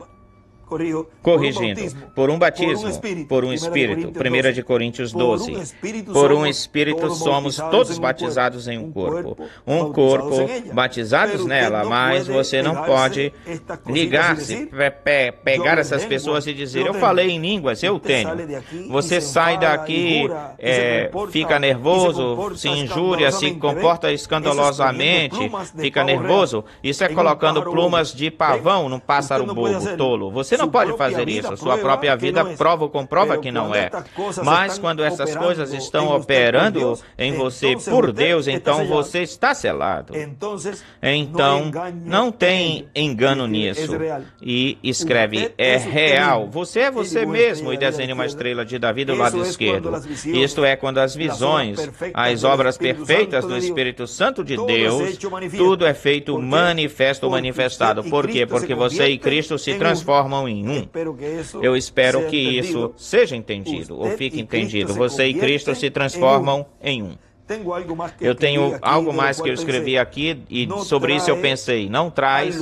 corrigindo, por um batismo, por um Espírito, 1 de Coríntios 12, por um Espírito somos todos batizados em um corpo, batizados nela, mas você não pode ligar-se, pegar essas pessoas e dizer, eu falei em línguas, eu tenho. Você sai daqui, fica nervoso, se injúria, se comporta escandalosamente, fica nervoso, isso é colocando plumas de pavão num pássaro bobo, tolo. Você não pode fazer isso, sua própria vida comprova que não é. Mas quando essas coisas estão operando em você por Deus, então você está selado. Então, não tem engano nisso. E escreve, é real. Você é você mesmo e desenha uma estrela de Davi do lado esquerdo. Isto é quando as visões, as obras perfeitas do Espírito Santo de Deus, tudo é feito manifesto ou manifestado. Por quê? Porque você e Cristo se transformam em um. Eu espero que isso seja entendido, ou fique entendido. Você e Cristo se transformam em um. Eu tenho algo mais que eu escrevi aqui e sobre isso eu pensei, não traz,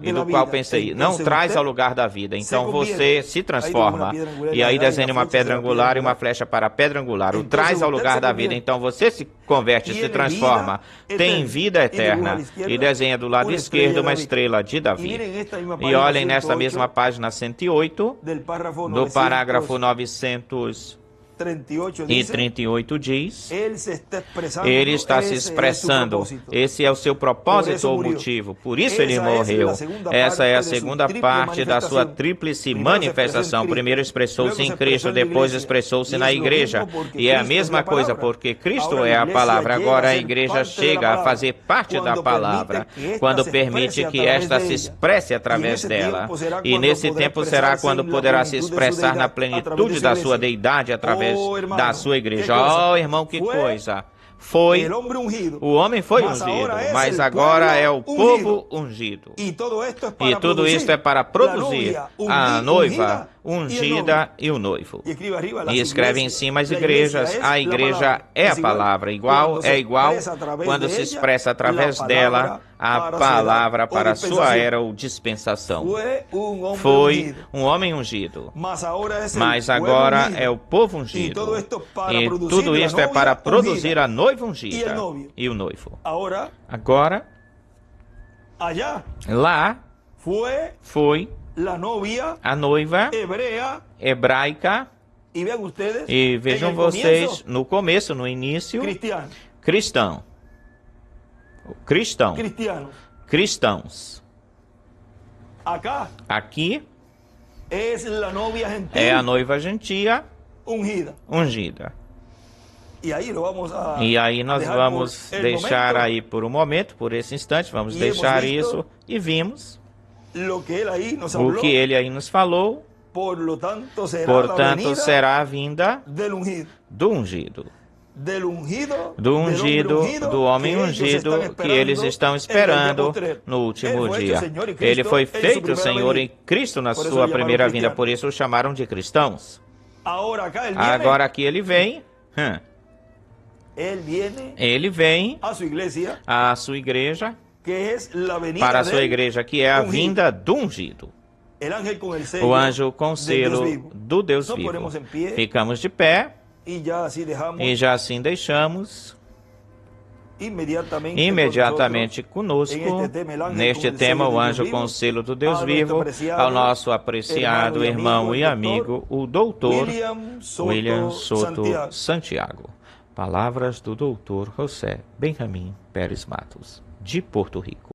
e do qual pensei, não traz ao lugar da vida. Então você se transforma, e aí desenha uma pedra angular e uma flecha para a pedra angular. O traz ao lugar da vida, então você se converte, se transforma, tem vida eterna, e desenha do lado esquerdo uma estrela de Davi. E olhem nesta mesma página 108, do parágrafo 938 diz, ele está se expressando, esse é o seu propósito ou motivo, por isso ele morreu. Essa é a segunda parte da sua tríplice manifestação. Primeiro expressou-se em Cristo, depois expressou-se na igreja, e é a mesma coisa, porque Cristo é a palavra, agora a igreja chega a fazer parte da palavra, quando permite que esta se expresse através dela, e nesse tempo será quando poderá se expressar na plenitude da sua deidade através da sua igreja. Oh, irmão, que coisa! O homem foi ungido, mas agora é o povo ungido. E tudo isto é para produzir a noiva ungida e o noivo. E escreve em cima as igrejas. A igreja é a palavra, é igual quando se expressa através dela a palavra para a sua era ou dispensação. Foi um homem ungido, mas agora é o povo ungido. E tudo isto é para produzir a noiva ungida e o noivo. Agora, lá foi a noiva hebraica, e vejam vocês, no começo, no início, cristãos. Aqui é a noiva gentia ungida. E aí nós vamos deixar aí por um momento, por esse instante, vamos deixar isso, e vimos o que ele aí nos falou. Portanto, será a vinda do ungido. Do homem ungido que eles estão esperando no último dia. Ele foi feito Senhor em Cristo na sua primeira vinda, por isso o chamaram de cristãos. Agora aqui ele vem. Ele vem à sua igreja, para a sua igreja, que é a vinda do ungido. O anjo com o selo do Deus vivo. Ficamos de pé e já assim deixamos imediatamente conosco, neste tema, o anjo com o selo do Deus vivo, ao nosso apreciado irmão e amigo, o doutor William Soto Santiago. Palavras do doutor José Benjamin Pérez Matos, de Porto Rico.